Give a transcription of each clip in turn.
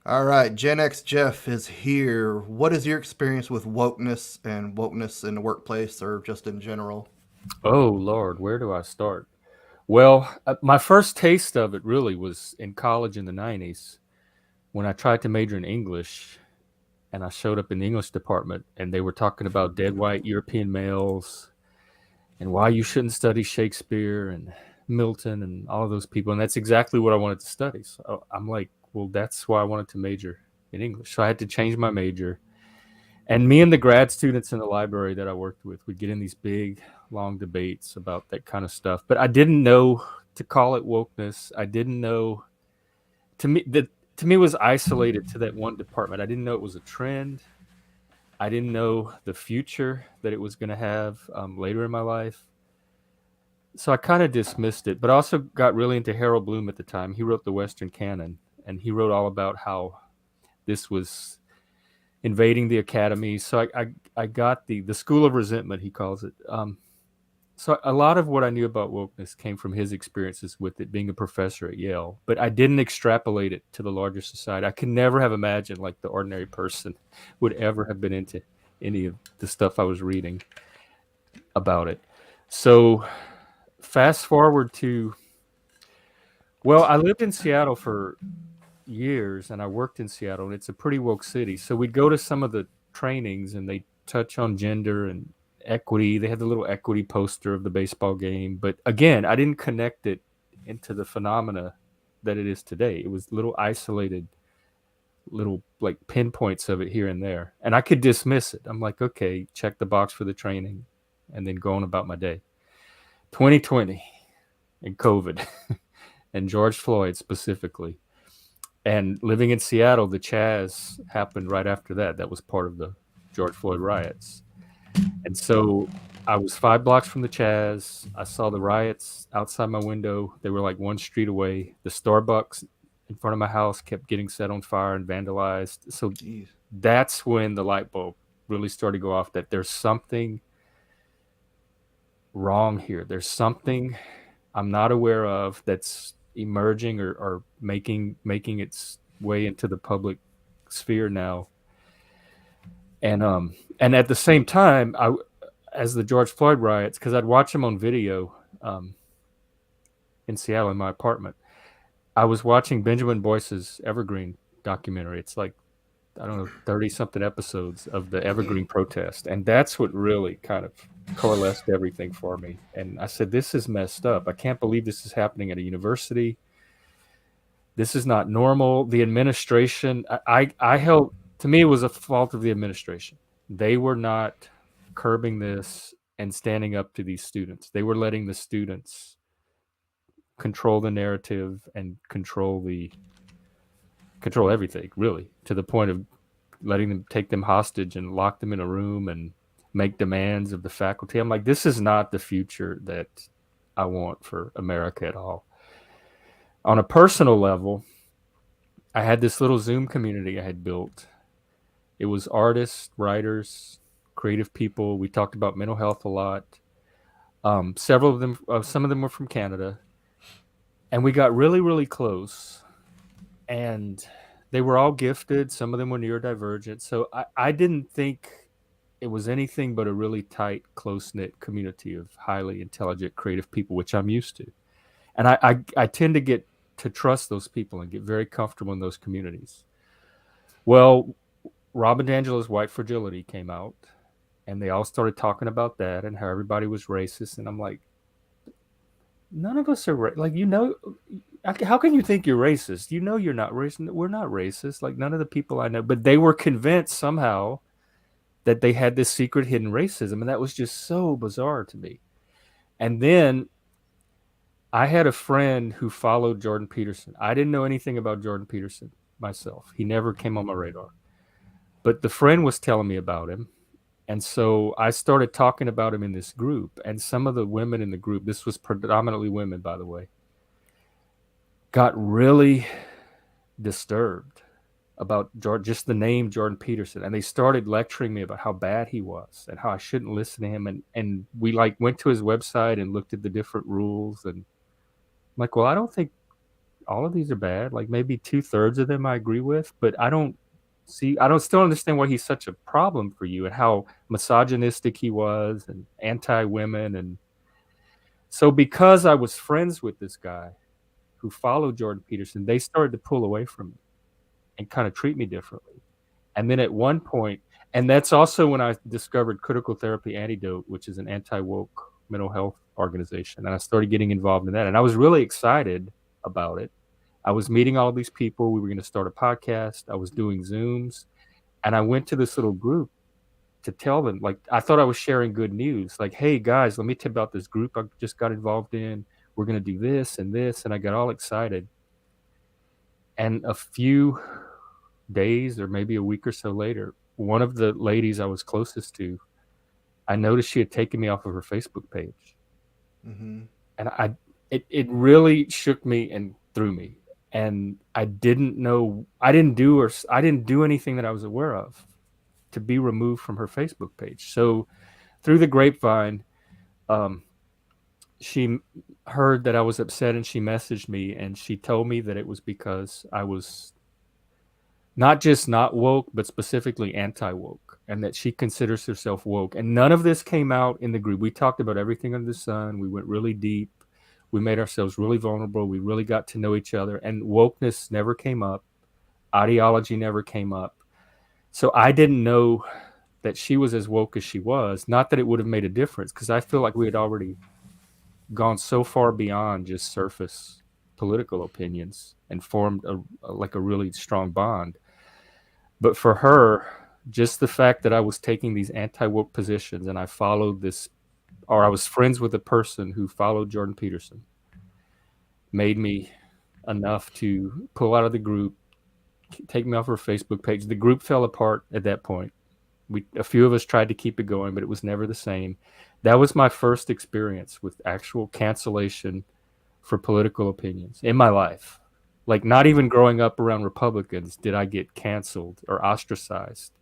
All right, Gen X Jeff is here. What is your experience with wokeness and wokeness in the workplace or just in general? Oh Lord, where do I start? Well, my first taste of it really was in college in the 90s when I tried to major in English and I showed up in the English department and they were talking about dead white European males and why you shouldn't study Shakespeare and Milton and all of those people. And that's exactly what I wanted to study. So I'm like, well, that's why I wanted to major in English. So I had to change my major. And me and the grad students in the library that I worked with would get in these big, long debates about that kind of stuff. But I didn't know to call it wokeness. I didn't know to me it was isolated to that one department. I didn't know it was a trend. I didn't know the future that it was going to have later in my life. So I kind of dismissed it. But I also got really into Harold Bloom at the time. He wrote the Western canon, and he wrote all about how this was invading the academy. So I got the school of resentment, he calls it. So a lot of what I knew about wokeness came from his experiences with it being a professor at Yale, but I didn't extrapolate it to the larger society. I could never have imagined like the ordinary person would ever have been into any of the stuff I was reading about it. So fast forward to, well, I lived in Seattle for years and I worked in Seattle and it's a pretty woke city. So we'd go to some of the trainings and they touch on gender and equity. They had the little equity poster of the baseball game. But again, I didn't connect it into the phenomena that it is today. It was little isolated, little like pinpoints of it here and there. And I could dismiss it. I'm like, okay, check the box for the training and then go on about my day. 2020 and COVID and George Floyd specifically and living in Seattle, the Chaz happened right after that. That was part of the George Floyd riots. And so I was 5 blocks from the Chaz. I saw the riots outside my window. They were like one street away. The Starbucks in front of my house kept getting set on fire and vandalized. So Jeez. that's when the light bulb really started to go off that there's something wrong here. There's something I'm not aware of that's emerging or making its way into the public sphere now. And at the same time, I as the George Floyd riots, because I'd watch them on video in Seattle in my apartment. I was watching Benjamin Boyce's Evergreen documentary. It's like I don't know 30 something episodes of the Evergreen protest, and that's what really kind of coalesced everything for me. And I said, "This is messed up. I can't believe this is happening at a university. This is not normal." The administration, I held to me, it was a fault of the administration. They were not curbing this and standing up to these students. They were letting the students control the narrative and control everything, really, to the point of letting them take them hostage and lock them in a room and make demands of the faculty. I'm like, this is not the future that I want for America at all. On a personal level, I had this little Zoom community I had built. It was artists, writers, creative people. We talked about mental health a lot. Several of them, some of them were from Canada, and we got really, really close. And they were all gifted. Some of them were neurodivergent. So I didn't think it was anything but a really tight, close knit community of highly intelligent, creative people, which I'm used to. And I tend to get to trust those people and get very comfortable in those communities. Well, Robin DiAngelo's White Fragility came out, and they all started talking about that and how everybody was racist. And I'm like, none of us are like, how can you think you're racist? You know you're not racist. We're not racist. Like none of the people I know, but they were convinced somehow that they had this secret hidden racism, and that was just so bizarre to me. And then I had a friend who followed Jordan Peterson. I didn't know anything about Jordan Peterson myself. He never came on my radar. But the friend was telling me about him. And so I started talking about him in this group. And some of the women in the group, this was predominantly women, by the way, got really disturbed about just the name Jordan Peterson. And they started lecturing me about how bad he was and how I shouldn't listen to him. And we like went to his website and looked at the different rules. And I'm like, well, I don't think all of these are bad. Like maybe 2/3 of them I agree with, but I don't still understand why he's such a problem for you and how misogynistic he was and anti-women. And so because I was friends with this guy who followed Jordan Peterson, they started to pull away from me and kind of treat me differently. And then at one point, and that's also when I discovered Critical Therapy Antidote, which is an anti-woke mental health organization. And I started getting involved in that. And I was really excited about it. I was meeting all these people. We were going to start a podcast. I was doing Zooms. And I went to this little group to tell them, like, I thought I was sharing good news. Like, hey, guys, let me tell you about this group I just got involved in. We're going to do this and this. And I got all excited. And a few days or maybe a week or so later, one of the ladies I was closest to, I noticed she had taken me off of her Facebook page. Mm-hmm. And it really shook me and threw me. And I didn't know, I didn't do anything that I was aware of to be removed from her Facebook page. So through the grapevine, she heard that I was upset and she messaged me and she told me that it was because I was not just not woke, but specifically anti-woke, and that she considers herself woke. And none of this came out in the group. We talked about everything under the sun. We went really deep. We made ourselves really vulnerable. We really got to know each other. And wokeness never came up. Ideology never came up. So I didn't know that she was as woke as she was. Not that it would have made a difference, because I feel like we had already gone so far beyond just surface political opinions and formed like a really strong bond. But for her, just the fact that I was taking these anti-woke positions and I followed this, or I was friends with a person who followed Jordan Peterson, made me enough to pull out of the group, take me off her Facebook page. The group fell apart at that point. A few of us tried to keep it going, but it was never the same. That was my first experience with actual cancellation for political opinions in my life. Like, not even growing up around Republicans did I get canceled or ostracized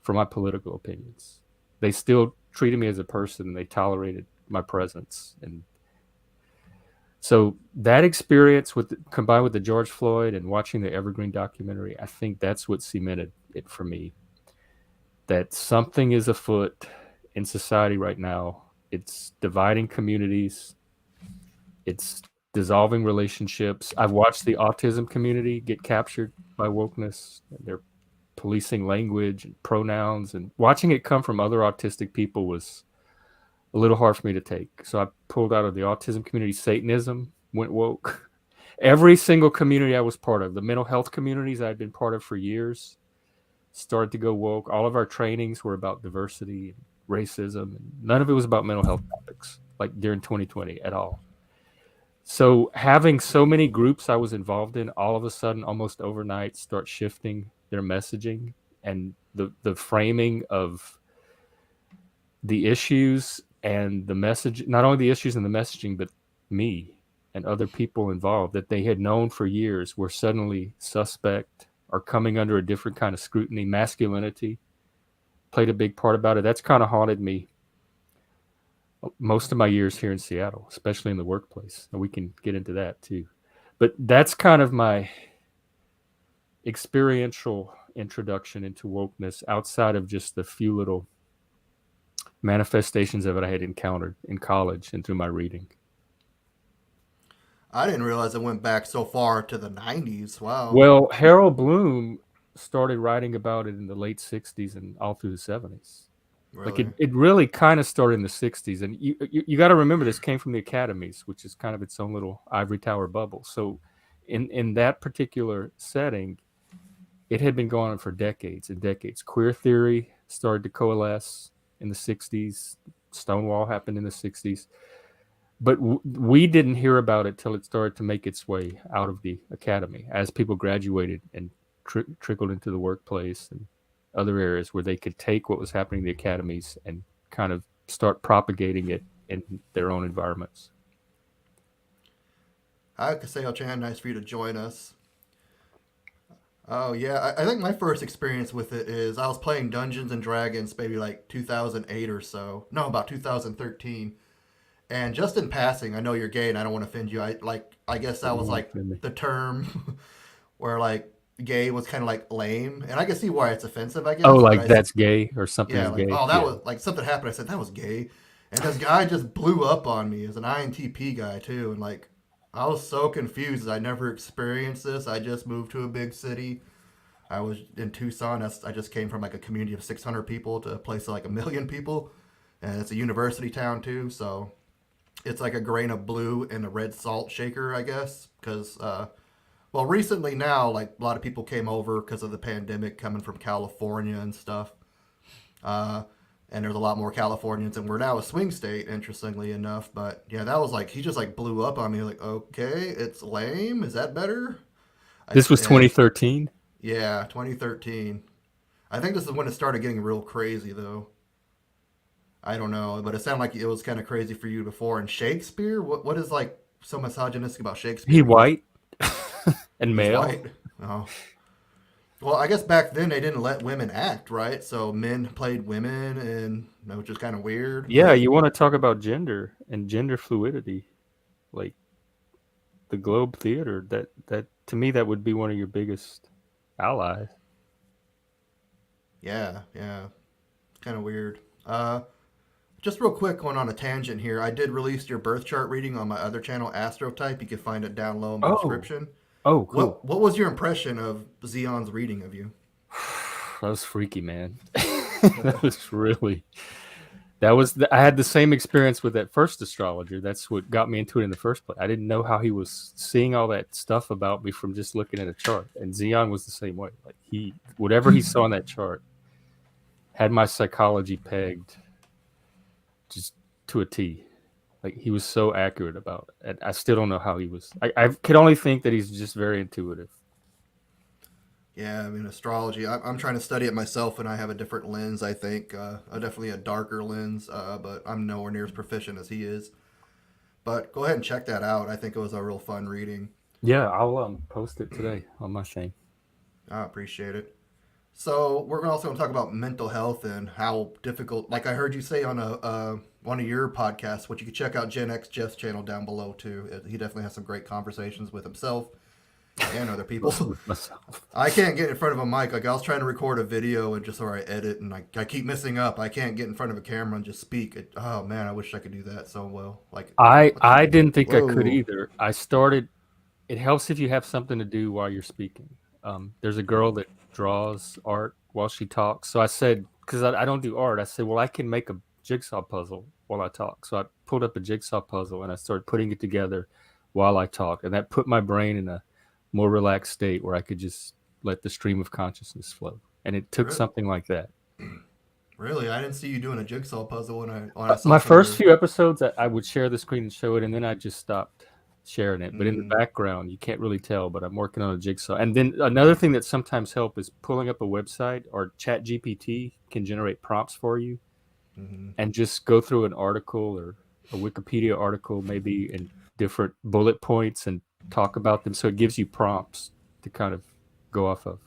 for my political opinions. They still treated me as a person. They tolerated my presence. And so that experience combined with the George Floyd and watching the Evergreen documentary, I think that's what cemented it for me. That something is afoot in society right now. It's dividing communities. It's dissolving relationships. I've watched the autism community get captured by wokeness. They're policing language and pronouns, and watching it come from other autistic people was a little hard for me to take. So I pulled out of the autism community. Satanism went woke. Every single community I was part of, the mental health communities I'd been part of for years, started to go woke. All of our trainings were about diversity and racism, and none of it was about mental health topics, like during 2020 at all. So having so many groups I was involved in, all of a sudden, almost overnight, start shifting their messaging and the framing of the issues and the message, not only the issues and the messaging, but me and other people involved that they had known for years were suddenly suspect or coming under a different kind of scrutiny. Masculinity played a big part about it. That's kind of haunted me most of my years here in Seattle, especially in the workplace. And we can get into that too. But that's kind of my experiential introduction into wokeness outside of just the few little manifestations of it I had encountered in college and through my reading. I didn't realize it went back so far to the 90s. Wow. Well, Harold Bloom started writing about it in the late 60s and all through the 70s. Like Really? it really kind of started in the 60s. And you got to remember, this came from the academies, which is kind of its own little ivory tower bubble. So in that particular setting, it had been going on for decades and decades. Queer theory started to coalesce in the 60s. Stonewall happened in the 60s. But we didn't hear about it till it started to make its way out of the academy as people graduated and trickled into the workplace and other areas where they could take what was happening in the academies and kind of start propagating it in their own environments. I could say, Chan, nice for you to join us. Oh yeah, I think my first experience with it is I was playing Dungeons and Dragons maybe like 2008 or so. No, about 2013. And just in passing, I know you're gay, and I don't want to offend you. I guess that You was won't like offend me. the term where like gay was kind of like lame, and I can see why it's offensive, I Oh, guess. But like that's gay or something yeah, is like gay. oh, that Yeah. was like something happened. I said that was gay, and this guy just blew up on me as an INTP guy too, and like I was so confused. I never experienced this. I just moved to a big city. I was in Tucson. I just came from like a community of 600 people to a place of like a million people, and it's a university town too. So it's like a grain of blue in a red salt shaker, I guess. Because well, recently now, like a lot of people came over because of the pandemic, coming from California and stuff. Uh, and there's a lot more Californians, and we're now a swing state, interestingly enough. But yeah, that was like he just like blew up on me. Like, okay, it's lame. Is that better? This was And 2013. yeah, 2013. I think this is when it started getting real crazy, though. I don't know, but it sounded like it was kind of crazy for you before. And Shakespeare, what is like so misogynistic about He Shakespeare? white and He's male. white. Oh, well, I guess back then they didn't let women act, right? So men played women, and which is kind of weird. Yeah, you want to talk about gender and gender fluidity, like the Globe Theater. That to me that would be one of your biggest allies. Yeah, yeah, kind of weird. Just real quick, going on a tangent here. I did release your birth chart reading on my other channel, AstroType. You can find it down low in the Oh, description. oh, cool. What was your impression of Xeon's reading of you? That was freaky, man. That was really. I had the same experience with that first astrologer. That's what got me into it in the first place. I didn't know how he was seeing all that stuff about me from just looking at a chart. And Xeon was the same way. Like whatever he saw in that chart had my psychology pegged just to a T. Like he was so accurate about it. And I still don't know how he was. I could only think that he's just very intuitive. Yeah, I mean, astrology. I'm trying to study it myself, and I have a different lens. I think definitely a darker lens, but I'm nowhere near as proficient as he is. But go ahead and check that out. I think it was a real fun reading. Yeah, I'll post it today on my thing. I appreciate it. So we're also going to talk about mental health and how difficult. Like I heard you say on a one of your podcasts, which you can check out Gen X Jeff's channel down below too. He definitely has some great conversations with himself and other people. With myself. I can't get in front of a mic. Like I was trying to record a video and just or I edit and I keep messing up. I can't get in front of a camera and just speak. Oh man, I wish I could do that so well. Like I didn't think I could whoa, either. I started. It helps if you have something to do while you're speaking. There's a girl that draws art while she talks. So I said, because I don't do art, I said, well, I can make a jigsaw puzzle while I talk. So I pulled up a jigsaw puzzle and I started putting it together while I talk. And that put my brain in a more relaxed state where I could just let the stream of consciousness flow. And it took Re- something like that. really? I didn't see you doing a jigsaw puzzle when I saw My some of first your. few episodes, I would share the screen and show it, and then I just stopped sharing it. But in the Mm, background, you can't really tell. But I'm working on a jigsaw. And then another thing that sometimes help is pulling up a website or Chat GPT can generate prompts for you, mm-hmm. and just go through an article or a Wikipedia article, maybe in different bullet points, and talk about them. So it gives you prompts to kind of go off of.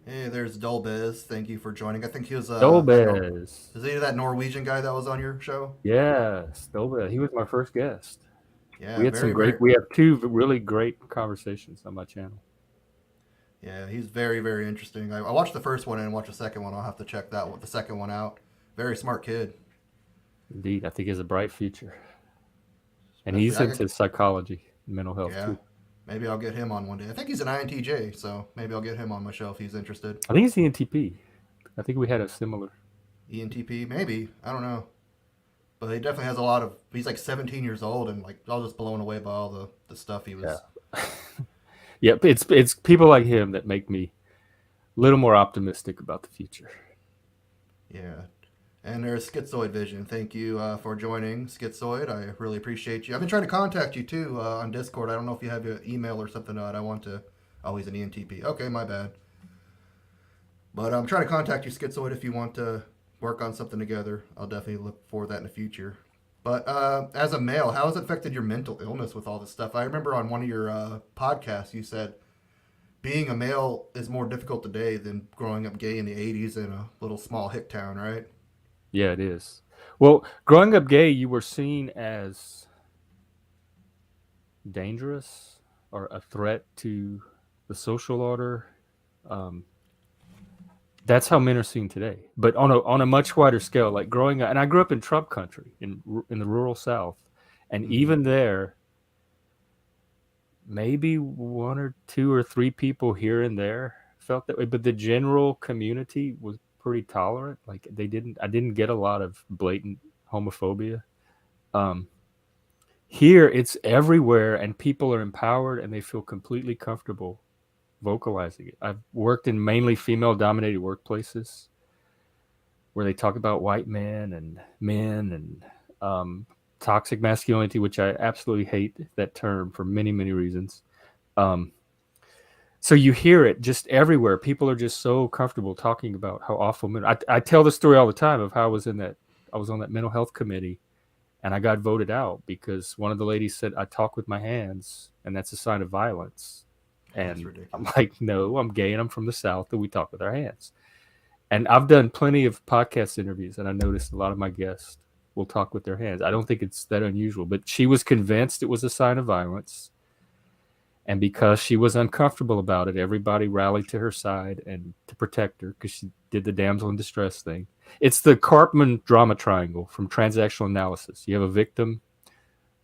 Hey, there's Dolbez. Thank you for joining. I think he was that Stolbez. is he that Norwegian guy that was on your show? Yeah, Stolbez. He was my first guest. We Yeah, had some very great. very. We have two really great conversations on my channel. Yeah, he's very very interesting. I watched the first one and watched the second one. I'll have to check the second one out. Very smart kid. Indeed, I think he has a bright future, and Especially he's into psychology, and mental health yeah. too. Maybe I'll get him on one day. I think he's an INTJ, so maybe I'll get him on my show if he's interested. I think he's ENTP. I think we had a similar. ENTP, maybe. I don't know. But he definitely has a lot of. He's like 17 years old, and like I was just blown away by all the stuff he Yeah, was. yep. It's people like him that make me a little more optimistic about the future. Yeah. And there's Schizoid Vision. Thank you for joining, Schizoid. I really appreciate you. I've been trying to contact you too on Discord. I don't know if you have your email or something. I want to. Oh, he's an ENTP. Okay, my bad. But I'm trying to contact you, Schizoid, if you want to work on something together. I'll definitely look for that in the future. But as a male, how has it affected your mental illness with all this stuff? I remember on one of your podcasts you said being a male is more difficult today than growing up gay in the 80s in a little small hick town, right? Yeah, it is. Well, growing up gay, you were seen as dangerous or a threat to the social order. Um, that's how men are seen today, but on a much wider scale. Like growing up, and I grew up in Trump country in the rural South, and Mm-hmm. even there, maybe one or two or three people here and there felt that way, but the general community was pretty tolerant. Like I didn't get a lot of blatant homophobia. Um, Here, it's everywhere, and people are empowered and they feel completely comfortable vocalizing it. I've worked in mainly female dominated workplaces where they talk about white men and um, toxic masculinity, which I absolutely hate that term for many, many reasons. Um, so you hear it just everywhere. People are just so comfortable talking about how awful men. I tell the story all the time of how I was on that mental health committee and I got voted out because one of the ladies said I talk with my hands and that's a sign of violence. That's And I'm ridiculous. like, no, I'm gay and I'm from the South and we talk with our hands. And I've done plenty of podcast interviews and I noticed a lot of my guests will talk with their hands. I don't think it's that unusual, but she was convinced it was a sign of violence. And because she was uncomfortable about it, everybody rallied to her side and to protect her because she did the damsel in distress thing. It's the Karpman drama triangle from transactional analysis. You have a victim,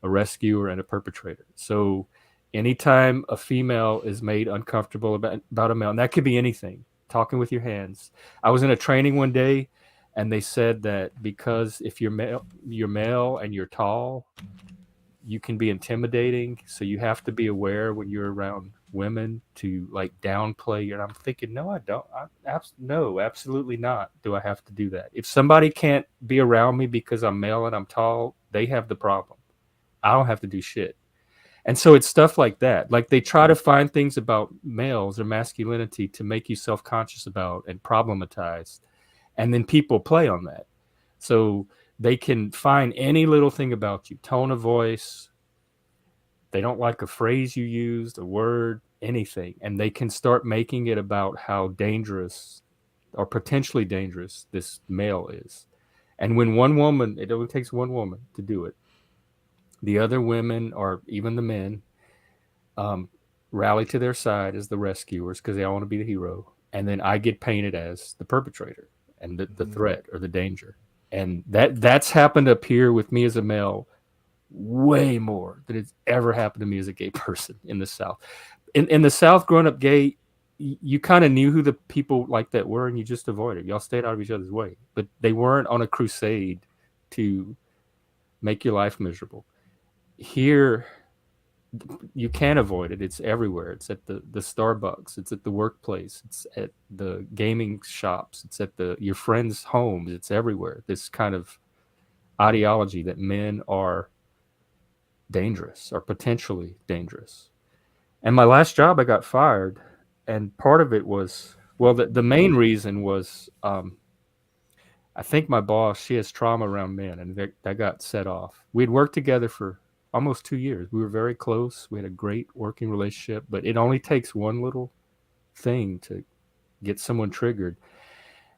a rescuer, and a perpetrator. So anytime a female is made uncomfortable about a male, and that could be anything, talking with your hands. I was in a training one day and they said that because if you're male and you're tall, you can be intimidating. So you have to be aware when you're around women to like downplay your. And I'm thinking, no, I don't. No, absolutely not. Do I have to do that? If somebody can't be around me because I'm male and I'm tall, they have the problem. I don't have to do shit. And so it's stuff like that. Like they try to find things about males or masculinity to make you self conscious about and problematize. And then people play on that. So they can find any little thing about you, tone of voice, they don't like a phrase you used, a word, anything, and they can start making it about how dangerous or potentially dangerous this male is. And when one woman, it only takes one woman to do it, the other women or even the men um, rally to their side as the rescuers because they all want to be the hero. And then I get painted as the perpetrator and the Mm-hmm. threat or the danger. And that's happened up here with me as a male way more than it's ever happened to me as a gay person in the South. In the South, growing up gay, you kind of knew who the people like that were, and you just avoided. Y'all stayed out of each other's way, but they weren't on a crusade to make your life miserable. Here, you can't avoid it. It's everywhere. It's at the Starbucks. It's at the workplace. It's at the gaming shops. It's at the your friends' homes. It's everywhere. This kind of ideology that men are dangerous or potentially dangerous. And my last job, I got fired, and part of it was well, the main reason was I think my boss she has trauma around men, and that got set off. We had worked together for almost 2 years. We were very close. We had a great working relationship, but it only takes one little thing to get someone triggered.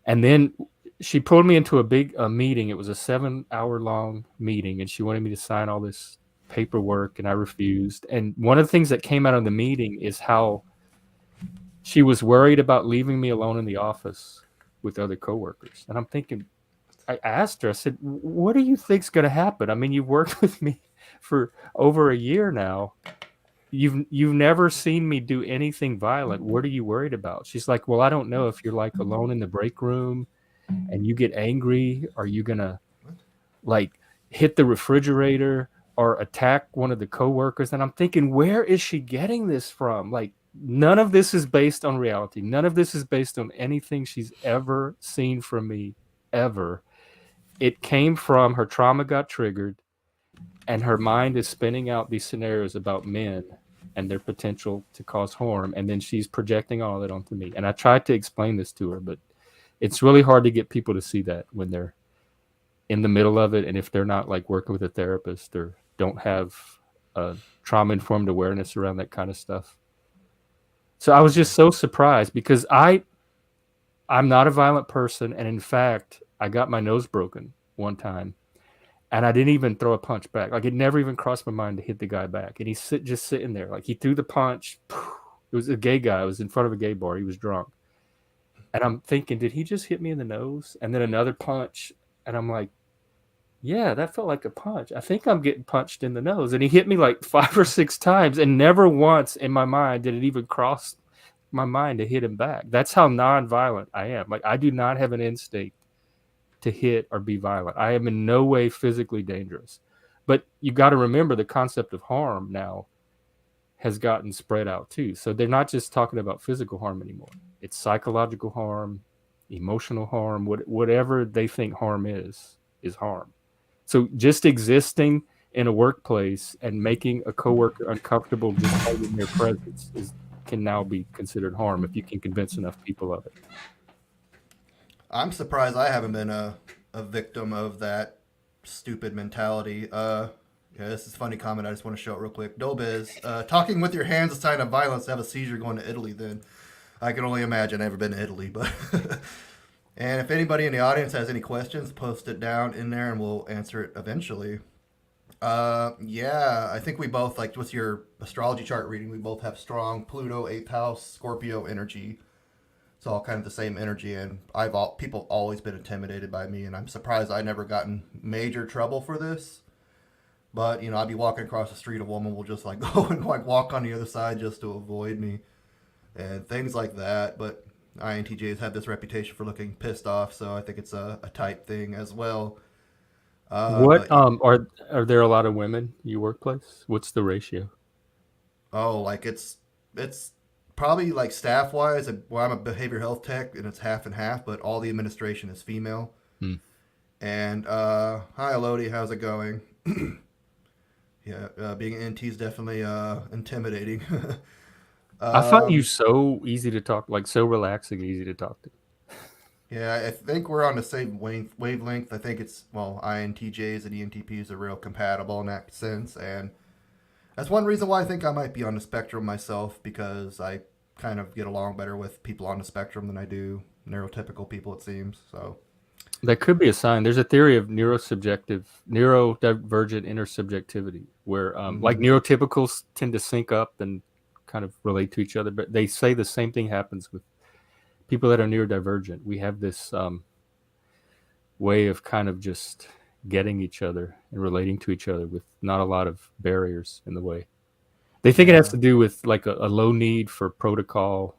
And then she pulled me into a meeting. It was a 7 hour long meeting, and she wanted me to sign all this paperwork, and I refused. And one of the things that came out of the meeting is how she was worried about leaving me alone in the office with other coworkers. And I'm thinking, I asked her, I said, what do you think's going to happen? I mean, you've worked with me for over a year now. You've never seen me do anything violent. What are you worried about? She's like, well, I don't know if you're like alone in the break room and you get angry, are you going to What? like hit the refrigerator or attack one of the coworkers? And I'm thinking, where is she getting this from? Like, none of this is based on reality. None of this is based on anything she's ever seen from me, ever. It came from her trauma got triggered, and her mind is spinning out these scenarios about men and their potential to cause harm. And then she's projecting all that onto me. And I tried to explain this to her, but it's really hard to get people to see that when they're in the middle of it, and if they're not like working with a therapist or don't have a trauma informed awareness around that kind of stuff. So I was Yeah. just so surprised because I'm not a violent person, and in fact I got my nose broken one time, and I didn't even throw a punch back. Like, it never even crossed my mind to hit the guy back. And he's just sitting there. Like, he threw the punch. It was a gay guy. I was in front of a gay bar. He was drunk. And I'm thinking, did he just hit me in the nose? And then another punch. And I'm like, yeah, that felt like a punch. I think I'm getting punched in the nose. And he hit me like 5 or 6 times. And never once in my mind did it even cross my mind to hit him back. That's how nonviolent I am. Like, I do not have an instinct to hit or be violent. I am in no way physically dangerous. But you got to remember, the concept of harm now has gotten spread out too. So they're not just talking about physical harm anymore. It's psychological harm, emotional harm, whatever they think harm is harm. So just existing in a workplace and making a coworker uncomfortable just by in their presence can now be considered harm if you can convince enough people of it. I'm surprised I haven't been a victim of that stupid mentality. Yeah, this is a funny comment. I just want to show it real quick. Dobiz, talking with your hands is a sign of violence. To have a seizure going to Italy, then I can only imagine. I've never been to Italy, but. And if anybody in the audience has any questions, post it down in there and we'll answer it eventually. Yeah, I think we both, like, what's your astrology chart reading? We both have strong Pluto, 8th house, Scorpio energy. It's all kind of the same energy, and people always been intimidated by me, and I'm surprised I never gotten major trouble for this. But I'd be walking across the street, a woman will just like go and like walk on the other side just to avoid me, and things like that. But INTJs have this reputation for looking pissed off, so I think it's a type thing as well. What But are there a lot of women in your workplace? What's the ratio? oh, like it's probably like staff wise. Well, I'm a behavioral health tech, and it's half and half, but all the administration is female. Hmm. And hi, Elodie, how's it going? Yeah, being an NT is definitely intimidating. I find you um, so easy to talk, like so relaxing, easy to talk to. yeah, I think we're on the same wavelength. I think it's, well, INTJs and ENTPs are real compatible in that sense, and that's one reason why I think I might be on the spectrum myself, because I kind of get along better with people on the spectrum than I do neurotypical people, it seems. So, That could be a sign. There's a theory of neurodivergent intersubjectivity, where like mm-hmm. neurotypicals tend to sync up and kind of relate to each other, but they say the same thing happens with people that are neurodivergent. We have this way of kind of just getting each other and relating to each other with not a lot of barriers in the way. They think it has Yeah, to do with like a low need for protocol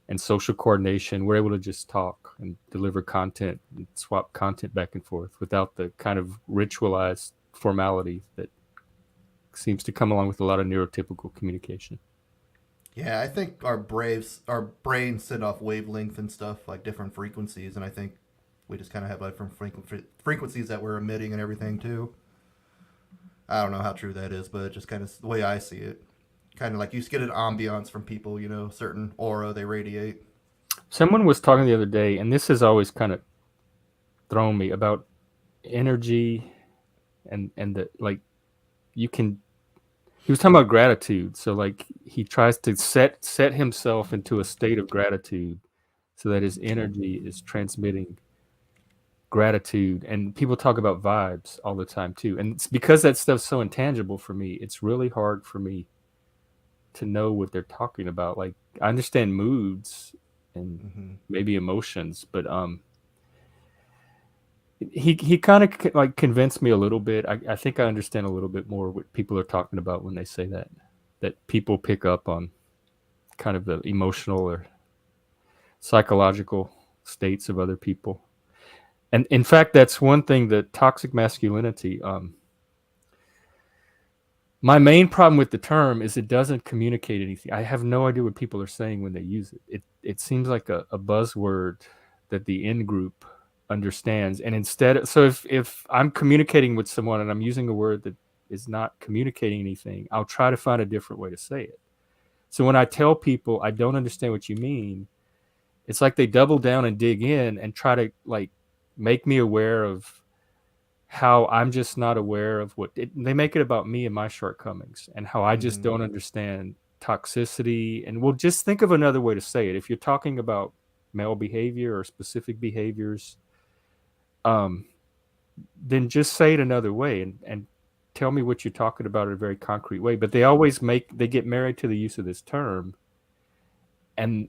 and social coordination. We're able to just talk and deliver content and swap content back and forth without the kind of ritualized formality that seems to come along with a lot of neurotypical communication. yeah. I think our brains set off wavelength and stuff, like different frequencies, and I think we just kind of have like different frequencies that we're emitting and everything too. I don't know how true that is, but just kind of the way I see it. Kind of like you get an ambiance from people, certain aura they radiate. Someone was talking the other day, and this has always kind of thrown me about energy and the like you can he was talking about gratitude. So like he tries to set himself into a state of gratitude so that his energy is transmitting gratitude. And people talk about vibes all the time too. And it's because that stuff's so intangible for me, it's really hard for me to know what they're talking about. Like, I understand moods and Mm-hmm. maybe emotions, but he kind of like convinced me a little bit. I think I understand a little bit more what people are talking about when they say that people pick up on kind of the emotional or psychological states of other people. And in fact, that's one thing, that toxic masculinity. My main problem with the term is it doesn't communicate anything. I have no idea what people are saying when they use it. It seems like a buzzword that the in group understands. And instead, so if I'm communicating with someone and I'm using a word that is not communicating anything, I'll try to find a different way to say it. So when I tell people I don't understand what you mean, it's like they double down and dig in and try to like make me aware of how I'm just not aware of they make it about me and my shortcomings and how I just Mm-hmm. don't understand toxicity. And we'll just think of another way to say it. If you're talking about male behavior or specific behaviors, um, then just say it another way and tell me what you're talking about in a very concrete way. But they get married to the use of this term, and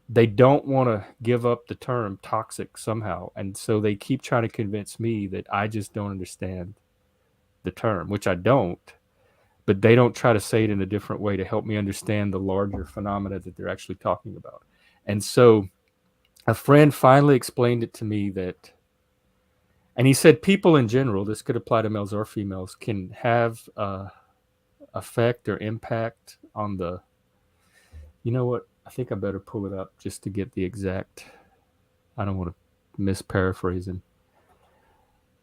they don't want to give up the term toxic somehow. And so they keep trying to convince me that I just don't understand the term, which I don't, but they don't try to say it in a different way to help me understand the larger phenomena that they're actually talking about. And so a friend finally explained it to me that, and he said people in general, this could apply to males or females, can have effect or impact on the, you know what, I think I better pull it up just to get the exact, I don't want to misparaphrase him,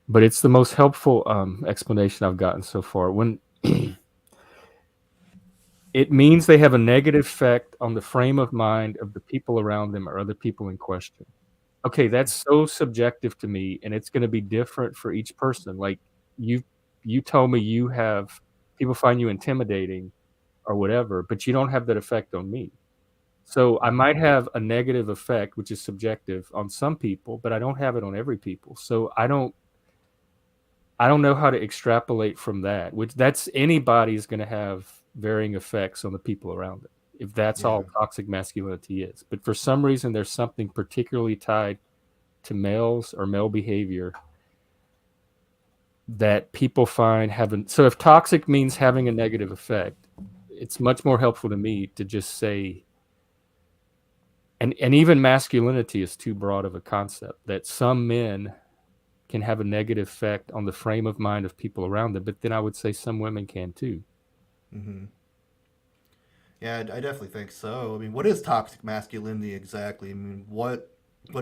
but it's the most helpful explanation I've gotten so far. When it means they have a negative effect on the frame of mind of the people around them or other people in question. Okay, that's so subjective to me, and it's going to be different for each person. Like you, you told me you have people find you intimidating or whatever, but you don't have that effect on me. So I might have a negative effect, which is subjective, on some people, but I don't have it on every people. So I don't know how to extrapolate from that. Which that's anybody's going to have varying effects on the people around it, if that's Yeah. all toxic masculinity is. But for some reason, there's something particularly tied to males or male behavior that people find having. So if toxic means having a negative effect, it's much more helpful to me to just say, and even masculinity is too broad of a concept, that some men can have a negative effect on the frame of mind of people around them, but then I would say some women can too. Hmm. Yeah, I definitely think so. I mean, what is toxic masculinity exactly? I mean, what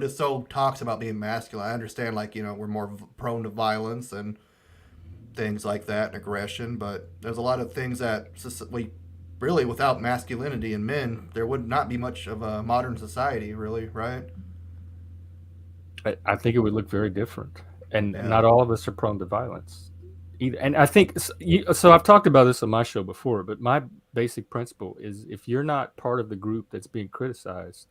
is so toxic about being masculine? I understand, like, we're more prone to violence and things like that and aggression, but there's a lot of things that we really, without masculinity in men, there would not be much of a modern society, really, right? I think it would look very different, and Yeah. not all of us are prone to violence either. And I think so. I've talked about this on my show before, but my basic principle is if you're not part of the group that's being criticized,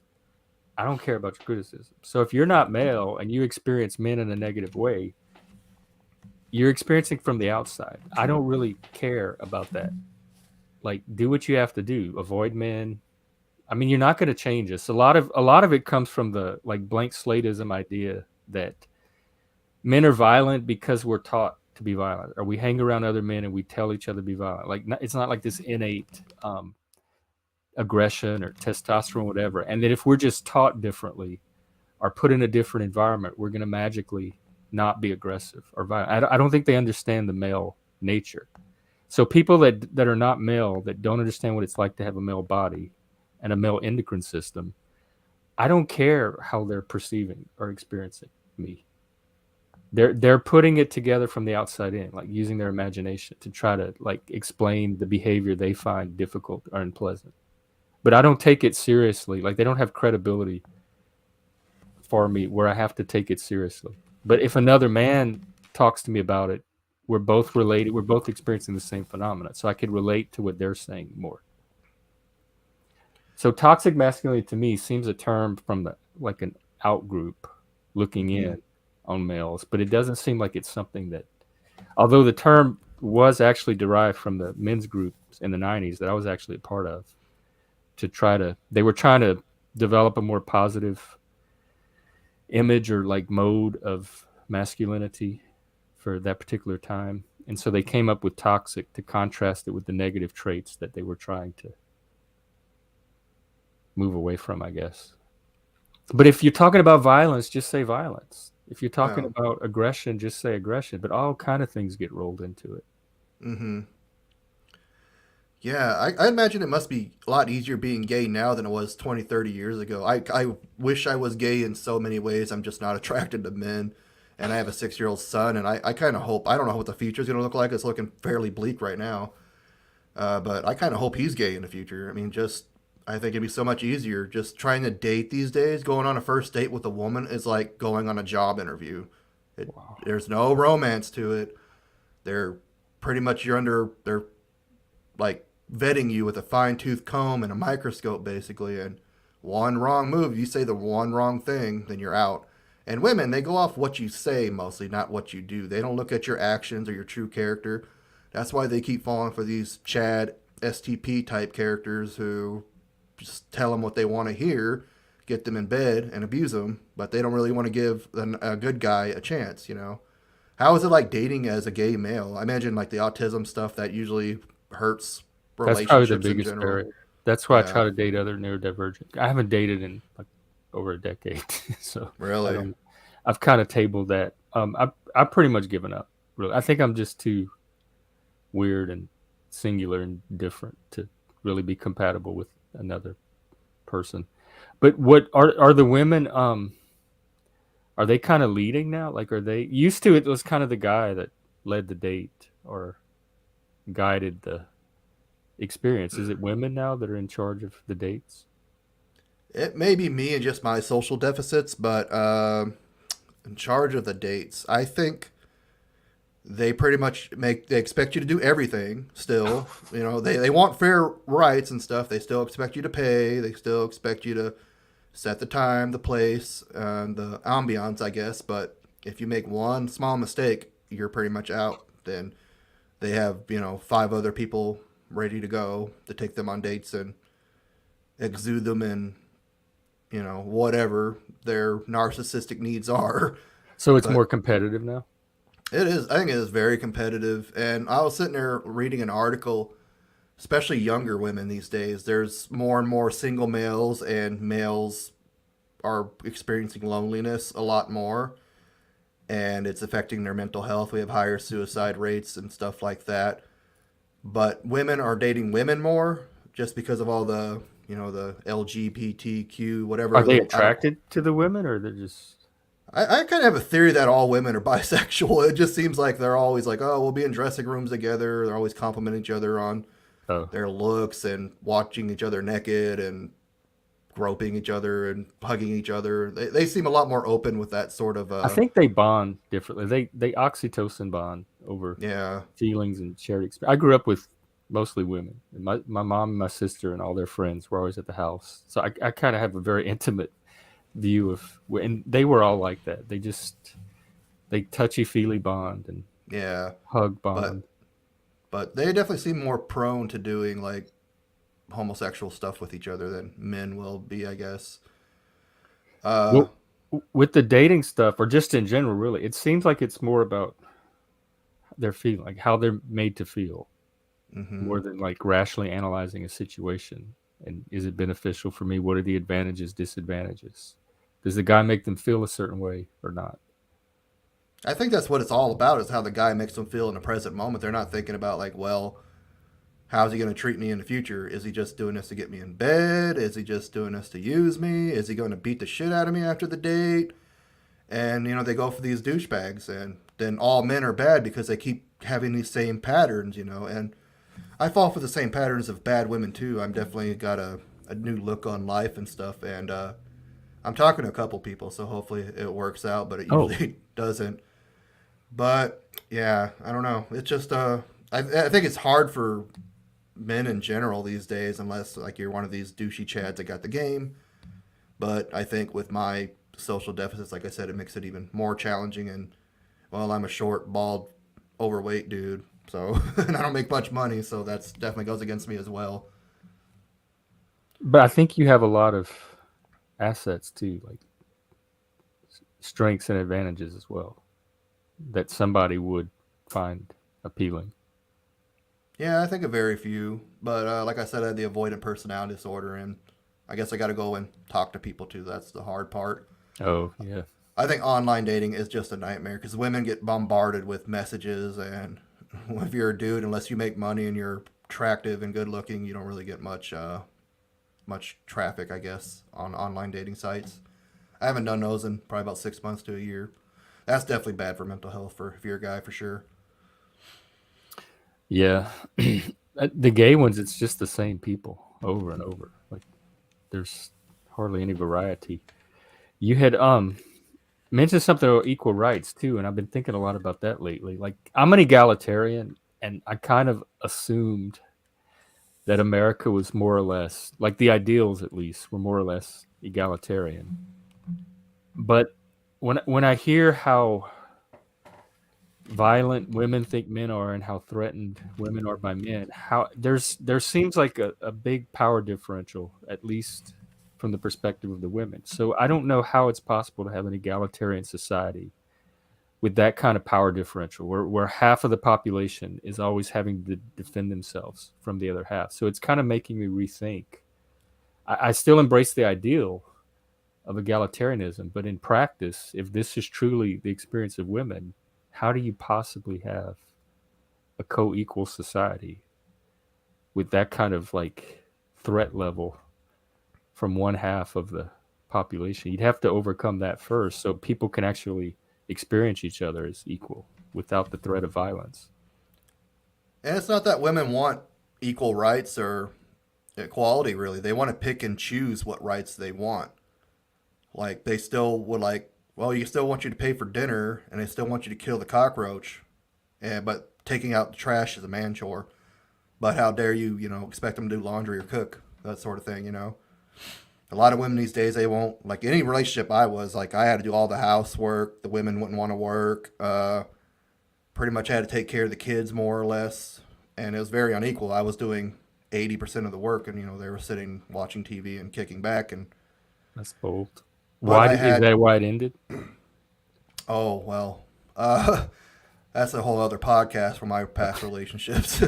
I don't care about your criticism. So if you're not male and you experience men in a negative way, you're experiencing from the outside. I don't really care about that. Like, do what you have to do. Avoid men. I mean, you're not going to change us. A lot of it comes from the like blank slateism idea that men are violent because we're taught to be violent, or we hang around other men and we tell each other to be violent. Like, it's not like this innate aggression or testosterone, whatever. And that if we're just taught differently or put in a different environment, we're going to magically not be aggressive or violent. I don't think they understand the male nature. So people that are not male, that don't understand what it's like to have a male body and a male endocrine system, I don't care how they're perceiving or experiencing me. They're putting it together from the outside in, like using their imagination to try to like explain the behavior they find difficult or unpleasant. But I don't take it seriously. Like they don't have credibility for me where I have to take it seriously. But if another man talks to me about it, we're both related. We're both experiencing the same phenomena, so I could relate to what they're saying more. So toxic masculinity to me seems a term from the like an out group looking Hmm. in on males, but it doesn't seem like it's something that, although the term was actually derived from the men's groups in the 90s that I was actually a part of, they were trying to develop a more positive image or like mode of masculinity for that particular time. And so they came up with toxic to contrast it with the negative traits that they were trying to move away from, I guess. But if you're talking about violence, just say violence. If you're talking Yeah. about aggression, just say aggression. But all kind of things get rolled into it. Hmm. Yeah, I imagine it must be a lot easier being gay now than it was 20, 30 years ago. I wish I was gay in so many ways. I'm just not attracted to men. And I have a 6-year-old son, and I kind of hope, I don't know what the future is going to look like. It's looking fairly bleak right now. But I kind of hope he's gay in the future. I mean, I think it'd be so much easier just trying to date these days. Going on a first date with a woman is like going on a job interview. Wow. There's no romance to it. They're pretty much, they're like vetting you with a fine tooth comb and a microscope, basically. And one wrong move, you say the one wrong thing, then you're out. And women, they go off what you say mostly, not what you do. They don't look at your actions or your true character. That's why they keep falling for these Chad STP type characters who just tell them what they want to hear, get them in bed and abuse them, but they don't really want to give a good guy a chance, you know? How is it like dating as a gay male? I imagine like the autism stuff that usually hurts That's probably the relationships in biggest general. barrier. That's why I Yeah, try to date other neurodivergent. I haven't dated in like over a decade, so I really. don't. I've kind of tabled that. I've pretty much given up. Really, I think I'm just too weird and singular and different to really be compatible with another person. But what are the women? Are they kind of leading now? Like, are they used to? It was kind of the guy that led the date or guided the experience. Is it women now that are in charge of the dates? It may be me and just my social deficits, but in charge of the dates, I think they pretty much they expect you to do everything still. You know, they want fair rights and stuff. They still expect you to pay. They still expect you to set the time, the place, and the ambiance, I guess. But if you make one small mistake, you're pretty much out. Then they have, you know, five other people ready to go to take them on dates and exude them in, you know, whatever their narcissistic needs are. So it's But more competitive now. it is, I think it is very competitive. And I was sitting there reading an article, especially younger women these days. There's more and more single males, and males are experiencing loneliness a lot more, and it's affecting their mental health. We have higher suicide rates and stuff like that. But women are dating women more just because of all the, you know, the LGBTQ Are whatever they the I don't. attracted to the women, or they're just I kind of have a theory that all women are bisexual. It just seems like they're always like, oh, we'll be in dressing rooms together. They're always complimenting each other on oh? their looks and watching each other naked and groping each other and hugging each other. They seem a lot more open with that sort of I think they bond differently. They oxytocin bond over yeah. feelings and shared experience. I grew up with mostly women. My mom and my sister and all their friends were always at the house, so I kind of have a very intimate view of, and they were all like that. They touchy feely bond and Yeah. hug But bond. they definitely seem more prone to doing like homosexual stuff with each other than men will be, I guess. Uh Well, with the dating stuff, or just in general, really, it seems like it's more about their feeling, like how they're made to feel, mhm. more than like rationally analyzing a situation. And is it beneficial for me? What are the advantages, disadvantages? Does the guy make them feel a certain way or not? I think that's what it's all about is how the guy makes them feel in the present moment. They're not thinking about like, well, how's he going to treat me in the future? Is he just doing this to get me in bed? Is he just doing this to use me? Is he going to beat the shit out of me after the date? And you know, they go for these douchebags, and then all men are bad because they keep having these same patterns, you know. And I fall for the same patterns of bad women too. I'm definitely got a new look on life and stuff, and I'm talking to a couple people, so hopefully it works out, but it Oh, usually doesn't. But yeah, I don't know. It's just I think it's hard for men in general these days, unless like you're one of these douchey chads that got the game. But I think with my social deficits, like I said, it makes it even more challenging. And well, I'm a short, bald, overweight dude, so and I don't make much money, so that's definitely goes against me as well. but I think you have a lot of assets too, like strengths and advantages as well, that somebody would find appealing. Yeah, I think of very few, but like I said, I had the avoidant personality disorder, and I guess I got to go and talk to people too. That's the hard part. Oh, yeah. I think online dating is just a nightmare because women get bombarded with messages, and if you're a dude, unless you make money and you're attractive and good looking, you don't really get much traffic, I guess, on online dating sites. I haven't done those in probably about 6 months to a year. That's definitely bad for mental health for if you're a guy for sure. Yeah. The gay ones, it's just the same people over and over. Like there's hardly any variety. You had mentioned something about equal rights too, and I've been thinking a lot about that lately. Like I'm an egalitarian, and I kind of assumed that America was more or less, like the ideals at least, were more or less egalitarian. But when I hear how violent women think men are and how threatened women are by men, how there seems like a big power differential, at least from the perspective of the women. So I don't know how it's possible to have an egalitarian society with that kind of power differential, where half of the population is always having to defend themselves from the other half. So it's kind of making me rethink. I still embrace the ideal of egalitarianism, but in practice, if this is truly the experience of women, how do you possibly have a co-equal society with that kind of like threat level from one half of the population? You'd have to overcome that first so people can actually experience each other as equal without the threat of violence. And it's not that women want equal rights or equality, really. They want to pick and choose what rights they want. Like, they still would, like, well, you still want you to pay for dinner, and they still want you to kill the cockroach, and but taking out the trash is a man chore. But how dare you, expect them to do laundry or cook, that sort of thing. A lot of women these days, they won't, like, any relationship I was, like, I had to do all the housework. The women wouldn't want to work. Pretty much had to take care of the kids more or less. And it was very unequal. I was doing 80% of the work, and, they were sitting watching TV and kicking back. That's bold. But Why I is had, that why it ended? oh, well, uh, that's a whole other podcast for my past relationships.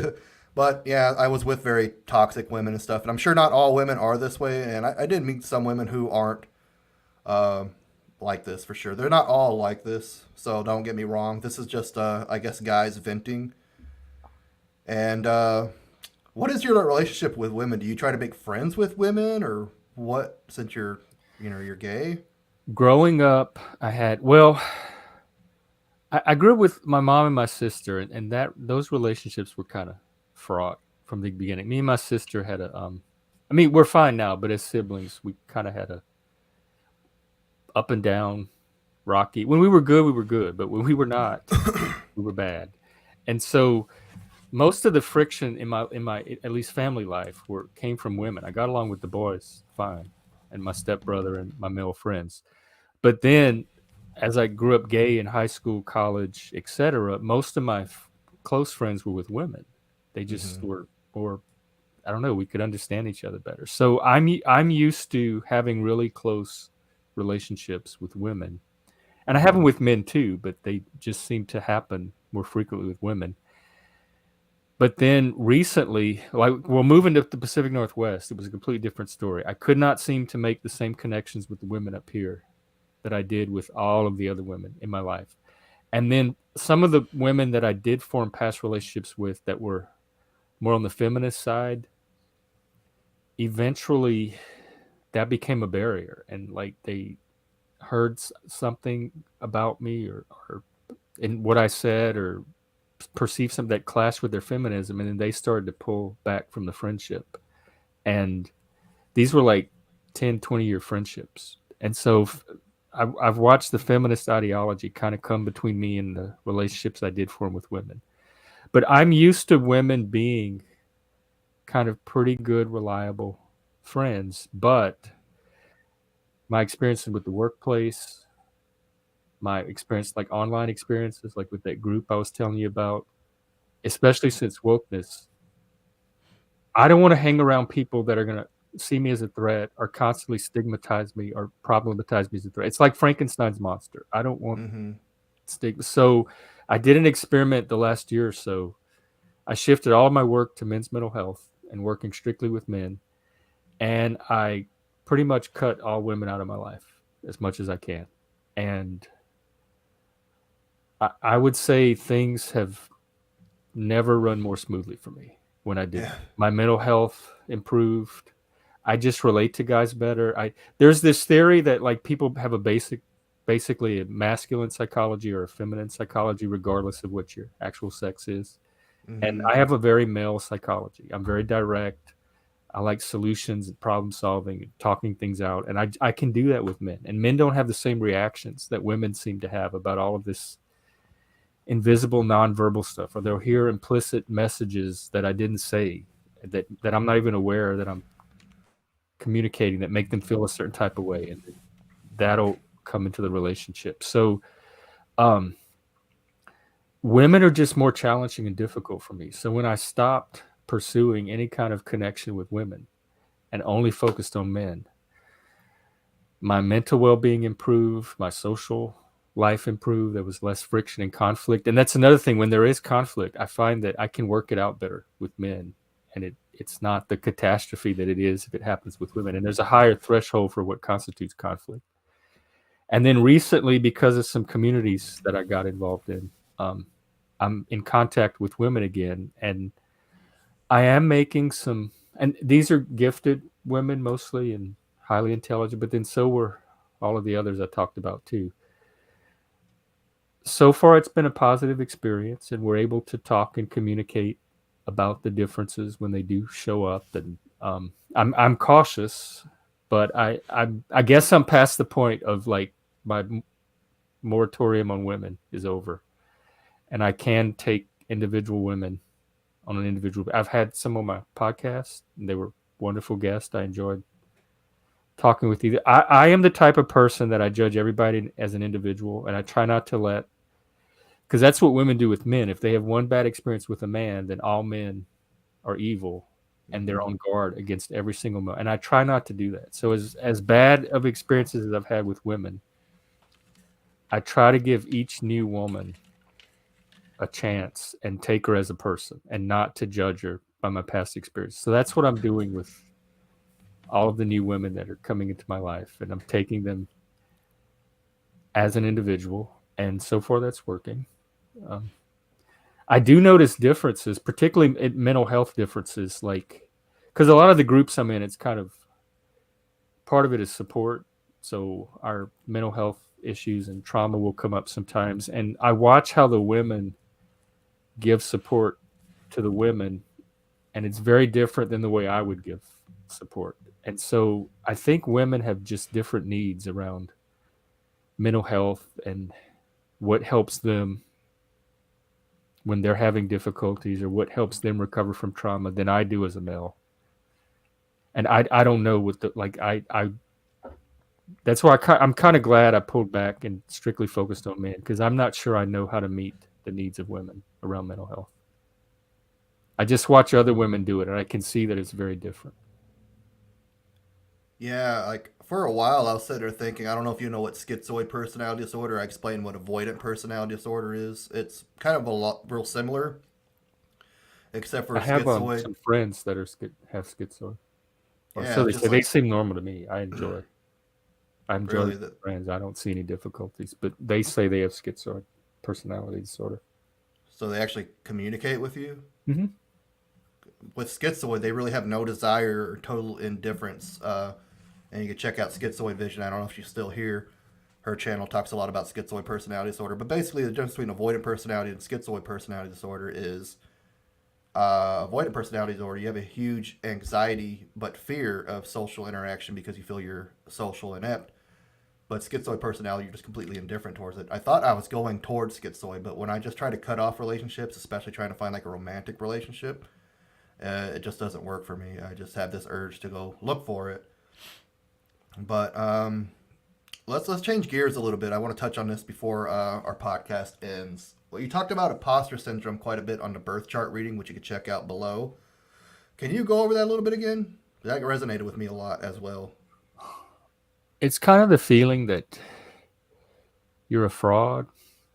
But yeah, I was with very toxic women and stuff, and I'm sure not all women are this way. And I did meet some women who aren't uh, like this for sure. They're not all like this, so don't get me wrong. This is just, I guess, guys venting. And what is your relationship with women? Do you try to make friends with women, or what? Since you're gay. Growing up, well, I grew up with my mom and my sister, and that those relationships were kind of fraught from the beginning. Me and my sister had I mean, we're fine now, but as siblings, we kind of had a up and down, rocky. When we were good, but when we were not, we were bad. And so most of the friction in my at least family life were came from women. I got along with the boys fine, and my stepbrother and my male friends. But then, as I grew up gay in high school, college, etc., most of my close friends were with women. They just Mm-hmm. were, or I don't know, we could understand each other better. So I'm used to having really close relationships with women, and I have them Mm-hmm. with men too, but they just seem to happen more frequently with women. But then recently, like, well, moving to the Pacific Northwest, it was a completely different story. I could not seem to make the same connections with the women up here that I did with all of the other women in my life. And then some of the women that I did form past relationships with that were more on the feminist side, eventually that became a barrier. And like they heard something about me or in what I said or perceived something that clashed with their feminism. And then they started to pull back from the friendship. And these were like 10, 20-year friendships. And so I've watched the feminist ideology kind of come between me and the relationships I did form with women. But I'm used to women being kind of pretty good, reliable friends. But my experience with the workplace, my experience, like online experiences, like with that group I was telling you about, especially since wokeness, I don't want to hang around people that are going to see me as a threat or constantly stigmatize me or problematize me as a threat. It's like Frankenstein's monster. I don't want Mm-hmm. stigma. So I did an experiment the last year or so. I shifted all of my work to men's mental health and working strictly with men. And I pretty much cut all women out of my life as much as I can. And I would say things have never run more smoothly for me when I did Yeah. that. My mental health improved. I just relate to guys better. I There's this theory that like people have a basically a masculine psychology or a feminine psychology regardless of what your actual sex is. And Mm-hmm. I have a very male psychology. I'm very direct. I like solutions and problem solving and talking things out. And I can do that with men. And men don't have the same reactions that women seem to have about all of this invisible nonverbal stuff, or they'll hear implicit messages that I didn't say, that I'm not even aware that I'm communicating, that make them feel a certain type of way, and that'll come into the relationship. So um, women are just more challenging and difficult for me. So when I stopped pursuing any kind of connection with women and only focused on men, my mental well-being improved, my social life improved, there was less friction and conflict. And that's another thing, when there is conflict, I find that I can work it out better with men, and it's not the catastrophe that it is if it happens with women. And there's a higher threshold for what constitutes conflict. And then recently, because of some communities that I got involved in, um, I'm in contact with women again, and I am making some, and these are gifted women mostly and highly intelligent, but then so were all of the others I talked about too. So far, it's been a positive experience, and we're able to talk and communicate about the differences when they do show up. And I'm cautious, but I guess I'm past the point of like my moratorium on women is over, and I can take individual women on an individual. I've had some on my podcast, and they were wonderful guests. I enjoyed talking with you. I am the type of person that I judge everybody as an individual, and I try not to let, because that's what women do with men. If they have one bad experience with a man, then all men are evil, and they're on guard against every single man. And I try not to do that. So as bad of experiences as I've had with women, I try to give each new woman a chance and take her as a person, and not to judge her by my past experience. So that's what I'm doing with all of the new women that are coming into my life, and I'm taking them as an individual, and so far that's working. Um, I do notice differences, particularly in mental health differences, like, because a lot of the groups I'm in, it's kind of, part of it is support. So our mental health issues and trauma will come up sometimes, and I watch how the women give support to the women, and it's very different than the way I would give support. And so I think women have just different needs around mental health and what helps them when they're having difficulties, or what helps them recover from trauma, than I do as a male. And I don't know what the, like, I that's why I'm kind of glad I pulled back and strictly focused on men, because I'm not sure I know how to meet the needs of women around mental health. I just watch other women do it, and I can see that it's very different. Yeah, like for a while I was sitting there thinking, I don't know if you know what schizoid personality disorder. I explained what avoidant personality disorder is. It's kind of a lot real similar, except for I have schizoid. some friends that are have schizoid, or Yeah, so it's they just say. They like seem normal to me. I enjoy really my the friends. I don't see any difficulties, but they say they have schizoid personality disorder. so they actually communicate with you. Mm-hmm. With schizoid, they really have no desire or total indifference. And you can check out Schizoid Vision. I don't know if she's still here. Her channel talks a lot about schizoid personality disorder. But basically, the difference between avoidant personality and schizoid personality disorder is avoidant personality disorder. You have a huge anxiety but fear of social interaction because you feel you're social inept. But schizoid personality, you're just completely indifferent towards it. I thought I was going towards schizoid, but when I just try to cut off relationships, especially trying to find like a romantic relationship, it just doesn't work for me. I just have this urge to go look for it. But let's change gears a little bit. I want to touch on this before our podcast ends. Well, you talked about imposter syndrome quite a bit on the birth chart reading, which you can check out below. Can you go over that a little bit again? That resonated with me a lot as well. It's kind of the feeling that you're a fraud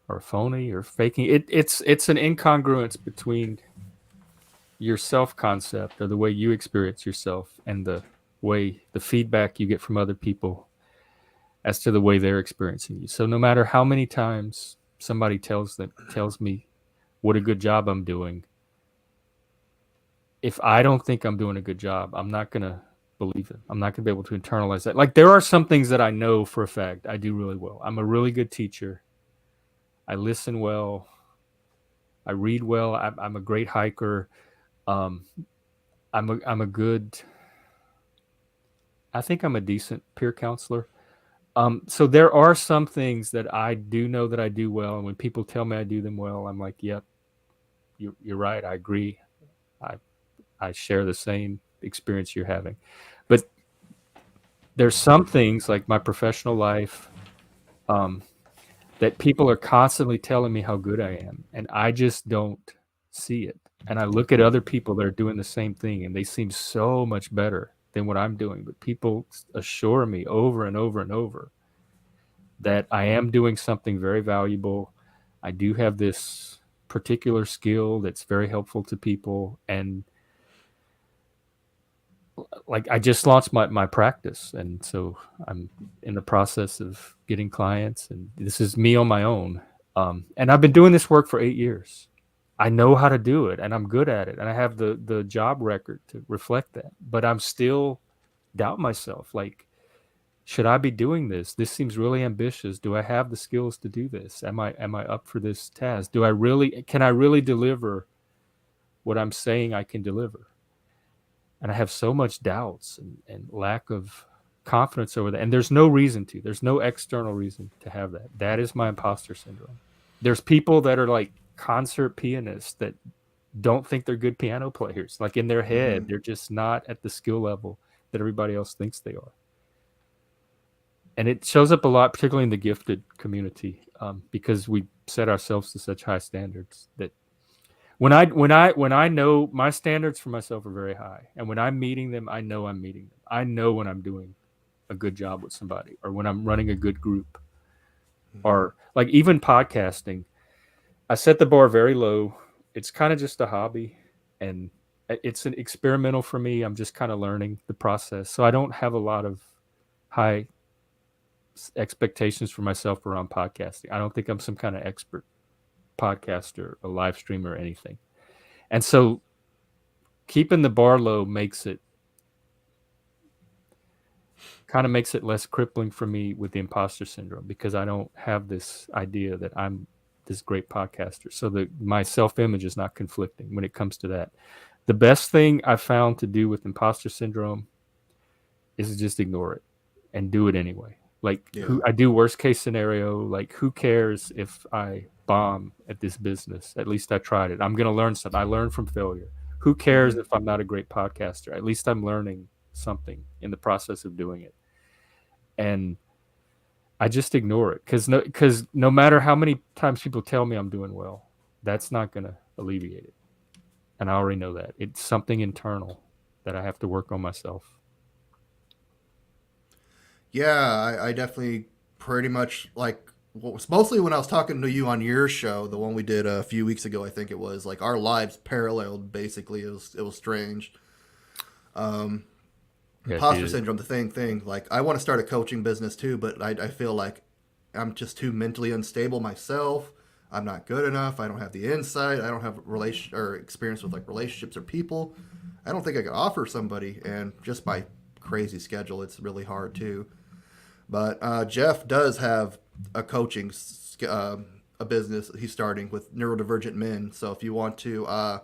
or a phony or faking. It's an incongruence between your self concept, or the way you experience yourself, and the feedback you get from other people as to the way they're experiencing you. So no matter how many times somebody tells me what a good job I'm doing, if I don't think I'm doing a good job, I'm not gonna believe it. I'm not gonna be able to internalize that. Like, there are some things that I know for a fact I do really well. I'm a really good teacher. I listen well. I read well. I'm a great hiker. Um, I'm a good. I think I'm a decent peer counselor. So there are some things that I do know that I do well, and when people tell me I do them well, I'm like, "Yep, you're right. I agree. I I share the same experience you're having." But there's some things, like my professional life, um, that people are constantly telling me how good I am, and I just don't see it. And I look at other people that are doing the same thing, and they seem so much better than what I'm doing. But people assure me over and over and over that I am doing something very valuable. I do have this particular skill that's very helpful to people. And like I just launched my practice. And so I'm in the process of getting clients, and this is me on my own. And I've been doing this work for 8 years. I know how to do it and I'm good at it. And I have the job record to reflect that, but I'm still doubt myself. Like, should I be doing this? This seems really ambitious. Do I have the skills to do this? Am I up for this task? Can I really deliver what I'm saying I can deliver? And I have so much doubts and lack of confidence over that. And there's no reason to. There's no external reason to have that. That is my imposter syndrome. There's people that are like concert pianists that don't think they're good piano players. Like in their head, they're just not at the skill level that everybody else thinks they are. And it shows up a lot, particularly in the gifted community, because we set ourselves to such high standards that when I know my standards for myself are very high, and when I'm meeting them, I know I'm meeting them. I know when I'm doing a good job with somebody, or when I'm running a good group, or like even podcasting. I set the bar very low. It's kind of just a hobby, and it's an experimental for me. I'm just kind of learning the process, so I don't have a lot of high expectations for myself around podcasting. I don't think I'm some kind of expert podcaster, a live streamer, or anything. And so keeping the bar low makes it less crippling for me with the imposter syndrome, because I don't have this idea that I'm this great podcaster. So my self-image is not conflicting when it comes to that. The best thing I found to do with imposter syndrome is to just ignore it and do it anyway. Like, I do worst case scenario, like, who cares if I bomb at this business? At least I tried it. I'm going to learn something. I learned from failure. Who cares if I'm not a great podcaster? At least I'm learning something in the process of doing it. And I just ignore it, because no matter how many times people tell me I'm doing well, that's not going to alleviate it. And I already know that. It's something internal that I have to work on myself. Yeah, I definitely pretty much like what was mostly when I was talking to you on your show, the one we did a few weeks ago. I think it was like our lives paralleled. Basically, it was strange. Imposter syndrome, the same thing. Like I want to start a coaching business too, but I feel like I'm just too mentally unstable myself. I'm not good enough. I don't have the insight. I don't have relation or experience with like relationships or people. I don't think I could offer somebody, and just my crazy schedule, it's really hard too. But Jeff does have a coaching a business he's starting with neurodivergent men. So if you want to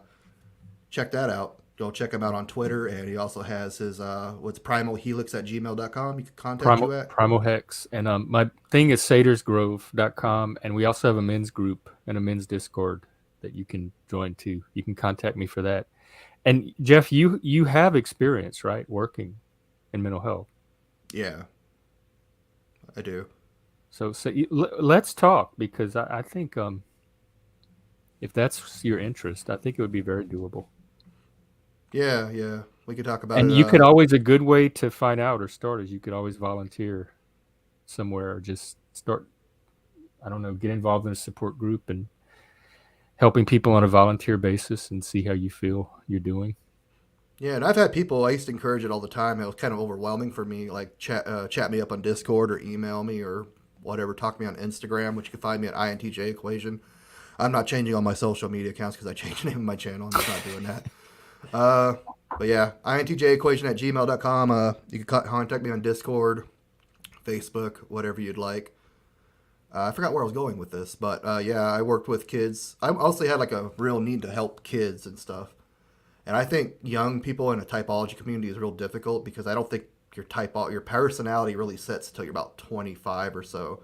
check that out, go check him out on Twitter. And he also has his what's primalhelix at gmail.com. He can contact you at. Primal Hex. And my thing is satyrsgrove.com. And we also have a men's group and a men's Discord that you can join too. You can contact me for that. And Jeff, you have experience, right, working in mental health? Yeah, I do. So let's talk, because I think if that's your interest, I think it would be very doable. Yeah. We could talk about And it. you could always, a good way to find out or start is you could always volunteer somewhere, or just start, I don't know, get involved in a support group and helping people on a volunteer basis and see how you feel you're doing. Yeah, and I've had people. I used to encourage it all the time. It was kind of overwhelming for me. Like chat me up on Discord or email me or whatever. Talk to me on Instagram, which you can find me at INTJ Equation. I'm not changing all my social media accounts because I changed the name of my channel. I'm just not doing that. But yeah, INTJ Equation at gmail.com. You can contact me on Discord, Facebook, whatever you'd like. I forgot where I was going with this, but yeah, I worked with kids. I also had like a real need to help kids and stuff. And I think young people in a typology community is real difficult, because I don't think your personality really sets until you're about 25 or so.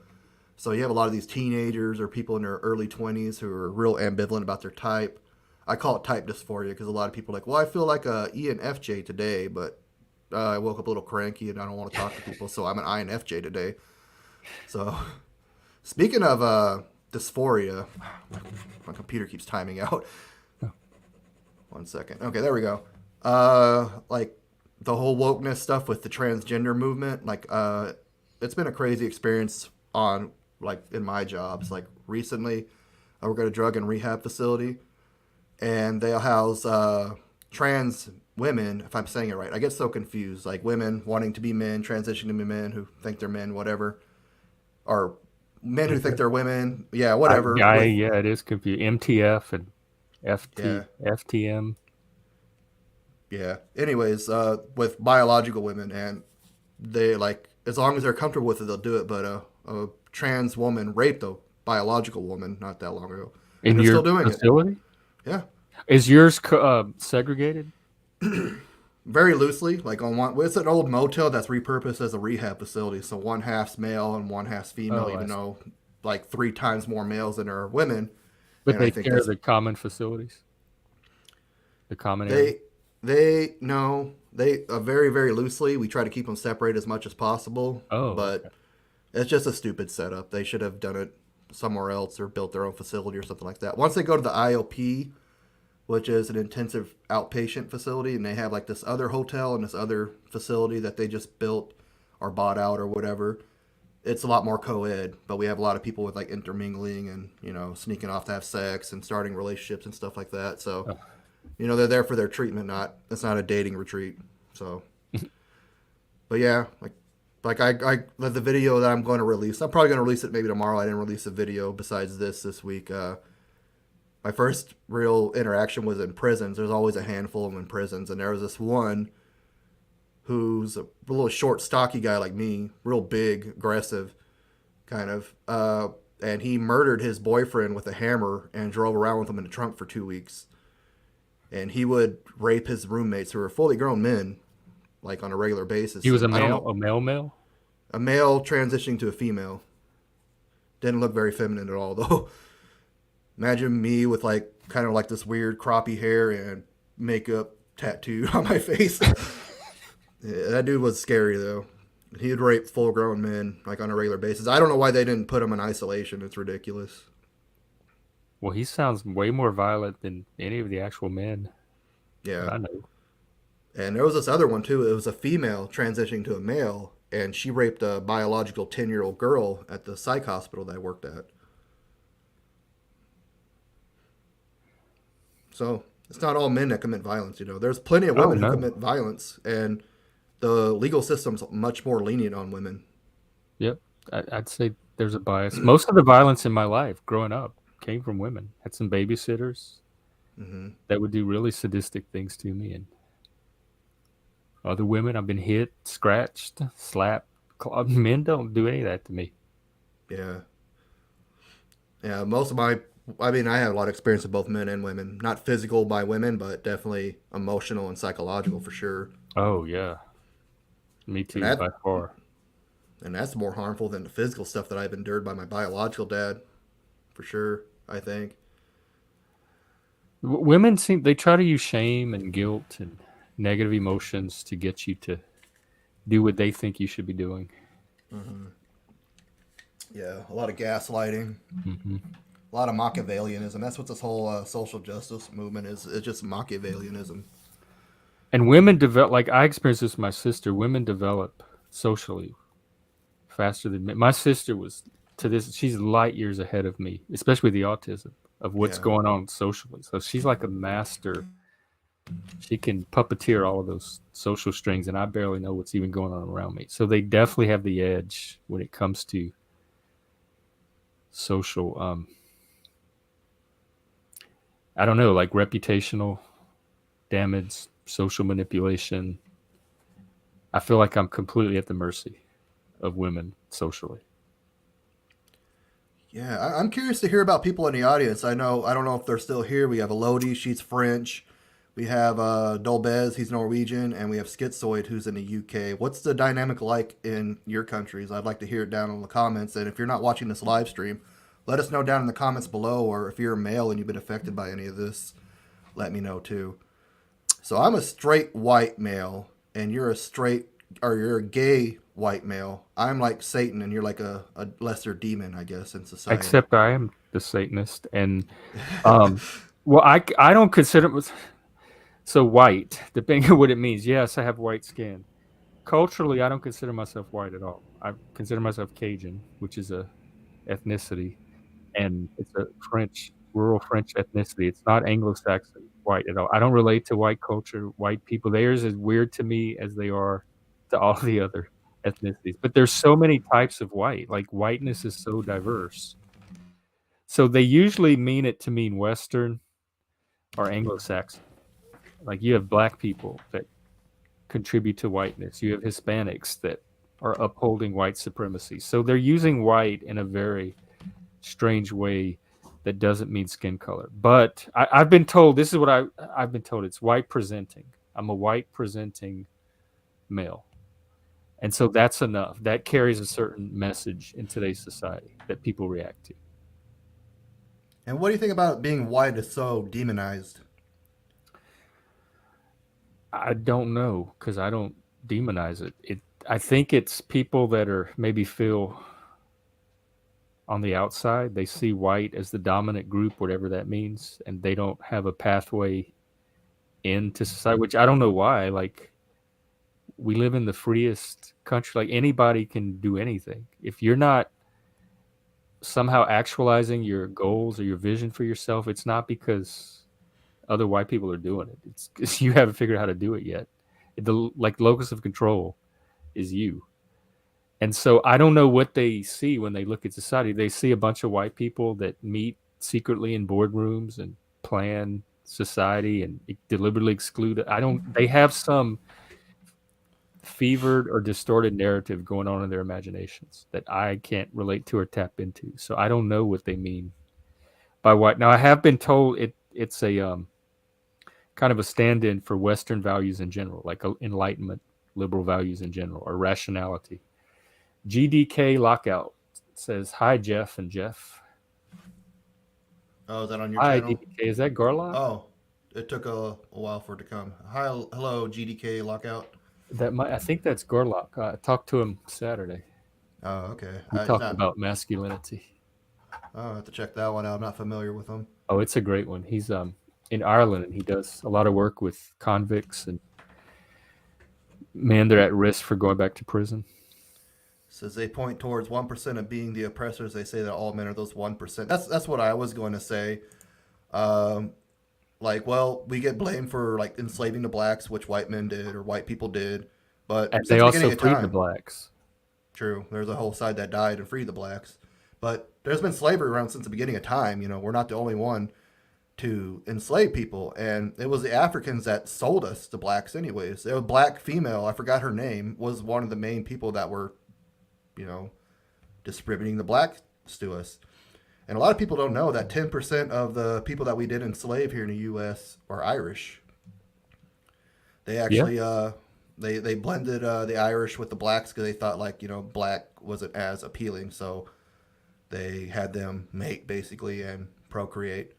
So you have a lot of these teenagers or people in their early 20s who are real ambivalent about their type. I call it type dysphoria, because a lot of people are like, well, I feel like a ENFJ today, but I woke up a little cranky and I don't want to talk to people, so I'm an INFJ today. So Speaking of dysphoria, my computer keeps timing out. Oh. 1 second. Okay, there we go. Like the whole wokeness stuff with the transgender movement, it's been a crazy experience on like in my jobs. Like recently, I work at a drug and rehab facility, and they house trans women. If I'm saying it right, I get so confused. Like women wanting to be men, transitioning to be men who think they're men, whatever, or men who think they're women. Yeah, whatever. With Yeah, it is confusing. MTF and yeah, FTM. yeah. Anyways, with biological women, and they like as long as they're comfortable with it, they'll do it. But a trans woman raped a biological woman not that long ago, and In they're still your doing it. facility? Yeah, Is yours segregated? very loosely. Like on one, it's an old motel that's repurposed as a rehab facility. So one half's male and one half's female, Oh, I even see. though like 3 times more males than are women. But And I they think share that's the common facilities, the common area. they no they very very loosely. We try to keep them separated as much as possible, Oh, but okay. it's just a stupid setup. They should have done it somewhere else or built their own facility or something like that. Once they go to the IOP, which is an intensive outpatient facility, and they have like this other hotel and this other facility that they just built or bought out or whatever. It's a lot more co-ed, but we have a lot of people with like intermingling and sneaking off to have sex and starting relationships and stuff like that. So Oh. they're there for their treatment. Not it's not a dating retreat. So, but yeah, like the video that I'm going to release. I'm probably going to release it maybe tomorrow. I didn't release a video besides this week. My first real interaction was in prisons. There's always a handful of them in prisons, and there was this one who's a little short, stocky guy like me, real big, aggressive, kind of. And he murdered his boyfriend with a hammer and drove around with him in a trunk for 2 weeks. And he would rape his roommates who were fully grown men, like on a regular basis. He was And a I don't male, know, male. a male transitioning to a female. Didn't look very feminine at all, though. Imagine me with like kind of like this weird croppy hair and makeup tattooed on my face. Yeah, that dude was scary though. He'd rape full grown men like on a regular basis. I don't know why they didn't put him in isolation. It's ridiculous. Well, he sounds way more violent than any of the actual men that Yeah. I know. And there was this other one too. It was a female transitioning to a male, and she raped a biological 10-year-old girl at the psych hospital that I worked at. So it's not all men that commit violence. There's plenty of Oh women who no. commit violence, and the legal system's much more lenient on women. Yep. I'd say there's a bias. Most of the violence in my life growing up came from women. Had some babysitters Hmm. that would do really sadistic things to me, and other women I've been hit, scratched, slapped. Men don't do any of that to me. Yeah. Yeah. I had a lot of experience with both men and women. Not physical by women, but definitely emotional and psychological for sure. Oh yeah, me And too by that far. and that's more harmful than the physical stuff that I've endured by my biological dad, for sure. I think. Women seem they try to use shame and guilt and negative emotions to get you to do what they think you should be doing. Hmm. Yeah, a lot of gaslighting, Hmm. a lot of Machiavellianism. That's what this whole social justice movement is. It's just Machiavellianism. And women develop, like I experienced this with my sister. Women develop socially faster than men. My sister was to this. She's light years ahead of me, especially with the autism of what's Yeah. going on socially. So she's like a master. She can puppeteer all of those social strings, and I barely know what's even going on around me. So they definitely have the edge when it comes to social. I don't know, like reputational damage, social manipulation. I feel like I'm completely at the mercy of women socially. Yeah, I'm curious to hear about people in the audience. I don't know if they're still here. We have Elodie, she's French. We have Dolbez, he's Norwegian, and we have Schizoid, who's in the UK. What's the dynamic like in your countries? I'd like to hear it down in the comments. And if you're not watching this live stream, let us know down in the comments below. Or if you're a male and you've been affected by any of this, let me know too. So I'm a straight white male, and you're a gay white male. I'm like Satan, and you're like a lesser demon, I guess, in society. Except I am the Satanist, and um, well, I don't consider so white, depending on what it means. Yes, I have white skin. Culturally, I don't consider myself white at all. I consider myself Cajun, which is a ethnicity, and it's a French, rural French ethnicity. It's not Anglo-Saxon white at all. I don't relate to white culture, white people. Theirs is weird to me as they are to all the other ethnicities. But there's so many types of white. Like whiteness is so diverse. So they usually mean it to mean Western or Anglo-Saxon. Like you have black people that contribute to whiteness. You have Hispanics that are upholding white supremacy. So they're using white in a very strange way that doesn't mean skin color. But I've been told this is what I've been told. It's white presenting. I'm a white presenting male. And so that's enough. That carries a certain message in today's society that people react to. And what do you think about being white is so demonized? I don't know because I don't demonize it. I think it's people that are maybe feel on the outside. They see white as the dominant group, whatever that means, and they don't have a pathway into society, which I don't know why. Like we live in the freest country. Like anybody can do anything. If you're not somehow actualizing your goals or your vision for yourself, it's not because other white people are doing it. It's because you haven't figured out how to do it yet. The like locus of control is you. And so I don't know what they see when they look at society. They see a bunch of white people that meet secretly in boardrooms and plan society and deliberately exclude. I don't. They have some fevered or distorted narrative going on in their imaginations that I can't relate to or tap into. So I don't know what they mean by white. Now I have been told it's a kind of a stand-in for Western values in general, like Enlightenment, liberal values in general, or rationality. GDK Lockout says, "Hi, Jeff and Jeff." Oh, is that on your Hi, channel? GDK. Is that Garlock? Oh, it took a while for it to come. Hi, hello, GDK Lockout. I think that's Garlock. I talked to him Saturday. Oh, okay. We He's talked not. about masculinity. Oh, I have to check that one out. I'm not familiar with him. Oh, it's a great one. He's in Ireland and he does a lot of work with convicts and men that are at risk for going back to prison. Says they point towards 1% of being the oppressors. They say that all men are those 1%. That's what I was going to say. Um, like, well, we get blamed for like enslaving the blacks, which white men did or white people did, but And they since the also beginning of freed the time, blacks. true, there's a whole side that died and freed the blacks. But there's been slavery around since the beginning of time. We're not the only one to enslave people, and it was the Africans that sold us to blacks, anyways. A black female, I forgot her name, was one of the main people that were, you know, distributing the blacks to us. And a lot of people don't know that 10% of the people that we did enslave here in the U.S. are Irish. They Yeah. actually they blended the Irish with the blacks because they thought like black wasn't as appealing, so they had them mate basically and procreate.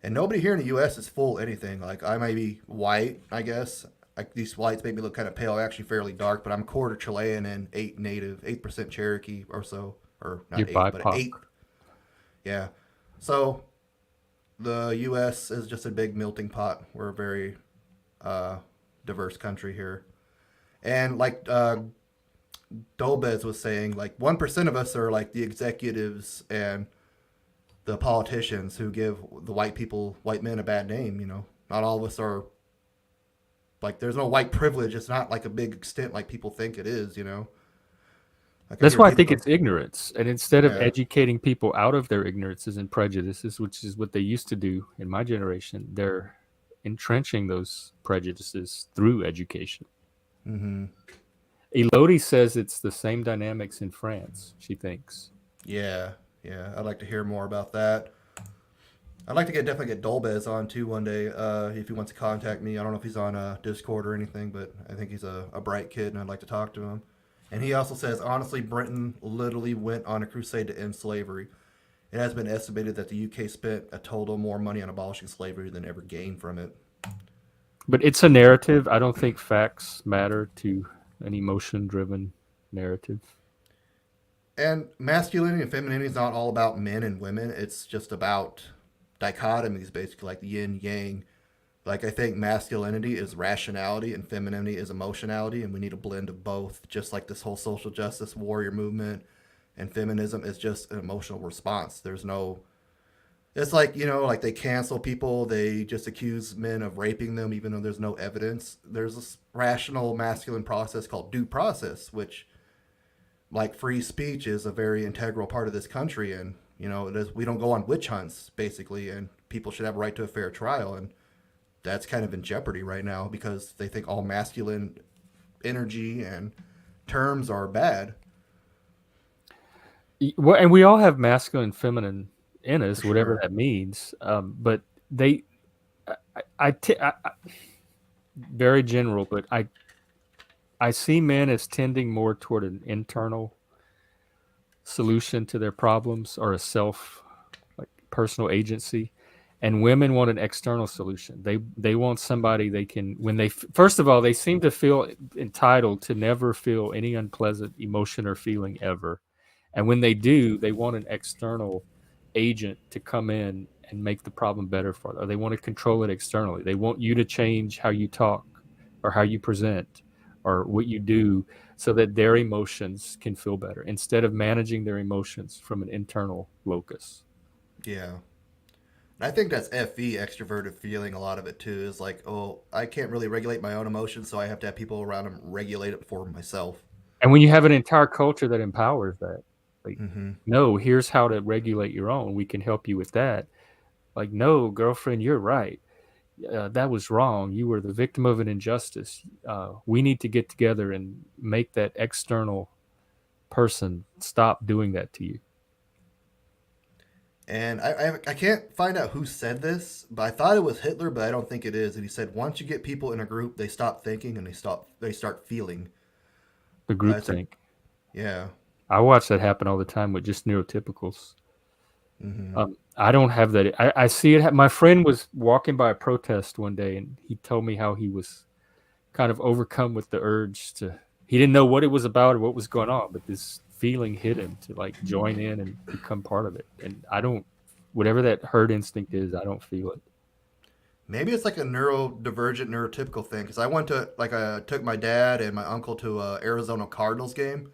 And nobody here in the U.S. is full anything. Like I may be white, I guess. Like these whites make me look kind of pale. I'm actually fairly dark, but I'm quarter Chilean and 8% Cherokee or so, or You're not eight, but BIPOC. eight. Yeah. So the U.S. is just a big melting pot. We're a very uh, diverse country here, and like Dolbez was saying, like 1% of us are like the executives and the politicians who give the white men, a bad name. Not all of us are like. There's no white privilege. It's not like a big extent like people think it is. Like I That's hear why I people think go, it's ignorance. And instead of yeah. educating people out of their ignorances and prejudices, which is what they used to do in my generation, they're entrenching those prejudices through education. Mm-hmm. Elodie says it's the same dynamics in France, she thinks. Yeah, yeah. I'd like to hear more about that. I'd like to definitely get Dolbez on too one day if he wants to contact me. I don't know if he's on Discord or anything, but I think he's a bright kid and I'd like to talk to him. And he also says, honestly, Britain literally went on a crusade to end slavery. It has been estimated that the UK spent a total more money on abolishing slavery than ever gained from it. But it's a narrative. I don't think facts matter to an emotion driven. narrative. And masculinity and femininity is not all about men and women. It's just about dichotomies, basically, like the yin yang. Like, I think masculinity is rationality and femininity is emotionality, and we need a blend of both. Just like this whole social justice warrior movement and feminism is just an emotional response. There's no, it's like, like they cancel people, they just accuse men of raping them, even though there's no evidence. There's this rational masculine process called due process, which, like free speech, is a very integral part of this country. And, it is, we don't go on witch hunts, basically, and people should have a right to a fair trial. And that's kind of in jeopardy right now because they think all masculine energy and terms are bad. Well, and we all have masculine and feminine in For us, whatever sure. that means. But they, I very general, but I see men as tending more toward an internal solution to their problems or a self, like personal agency, and women want an external solution. They want somebody they can, when they first of all, they seem to feel entitled to never feel any unpleasant emotion or feeling ever, and when they do, they want an external agent to come in and make the problem better for them. Or they want to control it externally. They want you to change how you talk or how you present or what you do so that their emotions can feel better instead of managing their emotions from an internal locus. Yeah. I think that's FE, extroverted feeling. A lot of it too is like, oh, I can't really regulate my own emotions, so I have to have people around them regulate it for myself. And when you have an entire culture that empowers that, like, Mm-hmm. no, here's how to regulate your own. We can help you with that. Like, no, girlfriend, you're right. That was wrong. You were the victim of an injustice. We need to get together and make that external person stop doing that to you. And I can't find out who said this, but I thought it was Hitler, but I don't think it is. And he said once you get people in a group, they stop thinking and they start feeling. The I group said, think. yeah. I watch that happen all the time with just neurotypicals. Mm-hmm. I don't have that. I see it. My friend was walking by a protest one day, and he told me how he was kind of overcome with the urge to. He didn't know what it was about or what was going on, but this feeling hit him to like join in and become part of it. And I don't, whatever that herd instinct is, I don't feel it. Maybe it's like a neurodivergent, neurotypical thing. Because I went to, like, I took my dad and my uncle to a Arizona Cardinals game,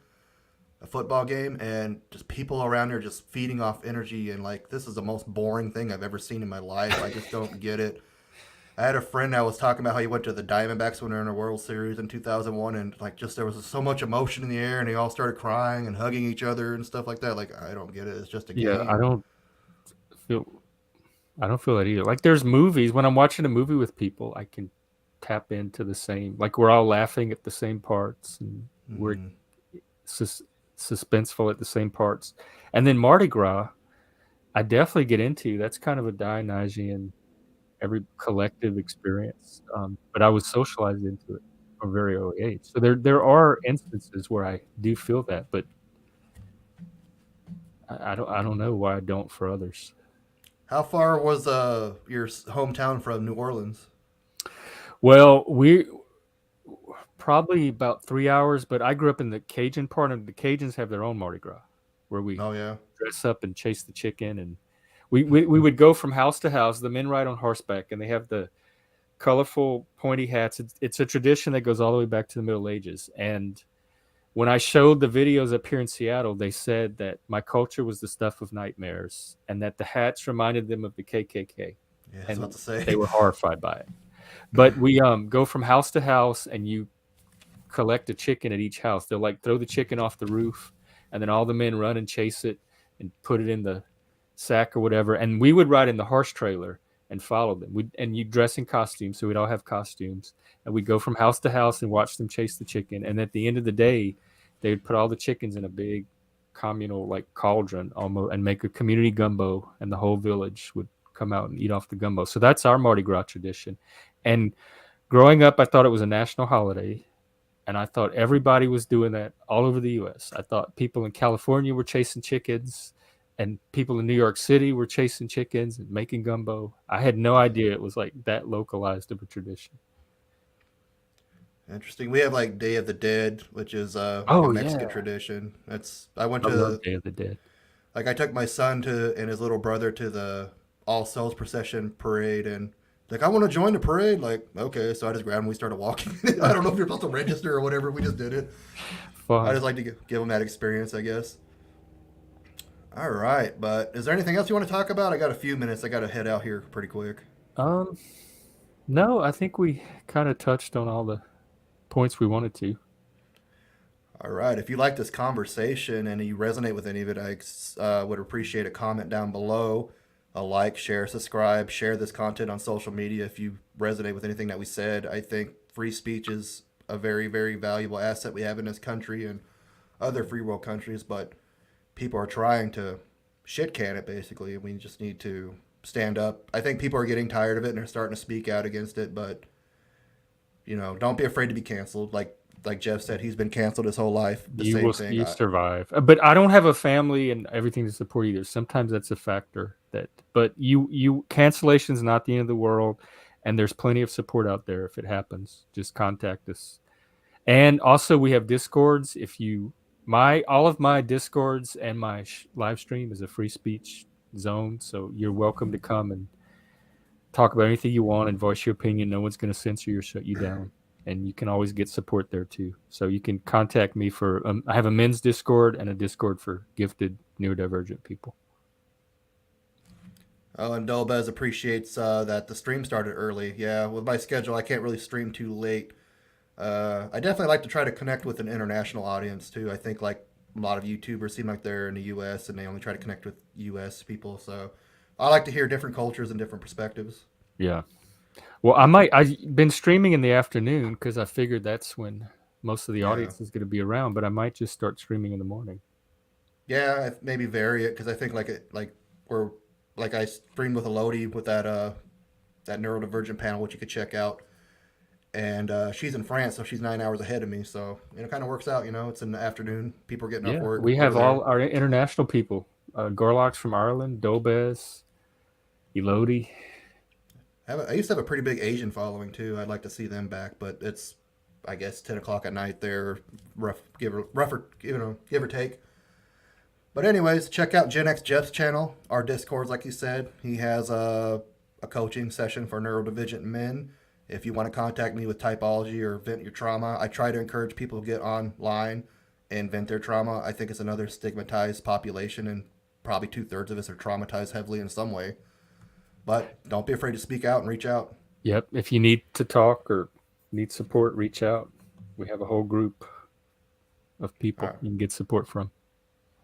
a football game, and just people around there just feeding off energy. And, like, this is the most boring thing I've ever seen in my life. I just don't get it. I had a friend that was talking about how he went to the Diamondbacks when they were in the World Series in 2001, and, like, just there was so much emotion in the air, and they all started crying and hugging each other and stuff like that. Like, I don't get it. It's just a Yeah, game. feel I don't feel that either. Like there's movies when I'm watching a movie with people, I can tap into the same. Like we're all laughing at the same parts, and we're Mm-hmm. sus- suspenseful at the same parts. And then Mardi Gras, I definitely get into. That's kind of a Dionysian, every collective experience. But I was socialized into it from a very early age. So there are instances where I do feel that, but I don't know why I don't for others. How far was your hometown from New Orleans? Well, we probably about 3 hours, but I grew up in the Cajun part, and the Cajuns have their own Mardi Gras, where we Oh yeah. dress up and chase the chicken, and we would go from house to house. The men ride on horseback, and they have the colorful pointy hats. It's a tradition that goes all the way back to the Middle Ages. And when I showed the videos up here in Seattle, they said that my culture was the stuff of nightmares, and that the hats reminded them of the KKK, Yeah, I was about and to they say. were horrified by it. But we go from house to house, and you collect a chicken at each house. They'll like throw the chicken off the roof, and then all the men run and chase it and put it in the sack or whatever. And we would ride in the horse trailer and follow them. And you dress in costumes, so we'd all have costumes, and we'd go from house to house and watch them chase the chicken. And at the end of the day, they would put all the chickens in a big communal like cauldron almost and make a community gumbo, and the whole village would come out and eat off the gumbo. So that's our Mardi Gras tradition. And growing up, I thought it was a national holiday, and I thought everybody was doing that all over the U.S. I thought people in California were chasing chickens, and people in New York City were chasing chickens and making gumbo. I had no idea it was like that localized of a tradition. Interesting. We have like Day of the Dead, which is like a Oh Mexican yeah, tradition. That's I went I love to Day of the Dead. like I took my son to and his little brother to the All Souls Procession parade, and like I want to join the parade. Like okay, so I just grabbed him. We started walking. I don't know if you're supposed to register or whatever. We just did it. I Fun. just like to give them that experience, I guess. All right, but is there anything else you want to talk about? I got a few minutes. I got to head out here pretty quick. Um, no, I think we kind of touched on all the points we wanted to. All right. If you like this conversation and you resonate with any of it, I would appreciate a comment down below, a like, share, subscribe, share this content on social media if you resonate with anything that we said. I think free speech is a very, very valuable asset we have in this country and other free world countries, but people are trying to shit can it basically. We just need to stand up. I think people are getting tired of it and they're starting to speak out against it, but don't be afraid to be canceled. Like Jeff said, he's been canceled his whole life. The You same will thing. you survive. But I don't have a family and everything to support either. Sometimes that's a factor that but you cancellation is not the end of the world, and there's plenty of support out there if it happens. Just contact us. And also we have Discords. If you my all of my Discords and my live stream is a free speech zone, so you're welcome to come and talk about anything you want and voice your opinion. No one's going to censor you or shut you down. And you can always get support there too. So you can contact me for. I have a men's Discord and a Discord for gifted neurodivergent people. Oh, and Dolbez appreciates that the stream started early. Yeah, with my schedule, I can't really stream too late. I definitely like to try to connect with an international audience too. I think like a lot of YouTubers seem like they're in the U.S. and they only try to connect with U.S. people. So I like to hear different cultures and different perspectives. Yeah. Well, I might. I've been streaming in the afternoon because I figured that's when most of the Yeah, audience is going to be around. But I might just start streaming in the morning. yeah, maybe vary it because I think like we're like I streamed with Elodie with that neurodivergent panel, which you could check out. And she's in France, so she's 9 hours ahead of me. So it kind of works out. It's in the afternoon. People are getting off Yeah, work we over have there. all our international people. Gorlock's from Ireland, Dobez, Elodie. I used to have a pretty big Asian following too. I'd like to see them back, but it's I guess 10 o'clock at night. They're give or take. But anyways, check out Gen X Jeff's channel, our Discords, like you said. He has a coaching session for neurodivergent men. If you want to contact me with typology or vent your trauma, I try to encourage people to get online and vent their trauma. I think it's another stigmatized population, and probably 2/3 of us are traumatized heavily in some way. But don't be afraid to speak out and reach out. Yep. If you need to talk or need support, reach out. We have a whole group of All people right. you can get support from.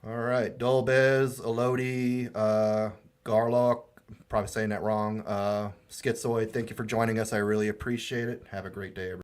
All right. Dolbez, Elodie, Garlock, probably saying that wrong. Schizoid, thank you for joining us. I really appreciate it. Have a great day, everybody.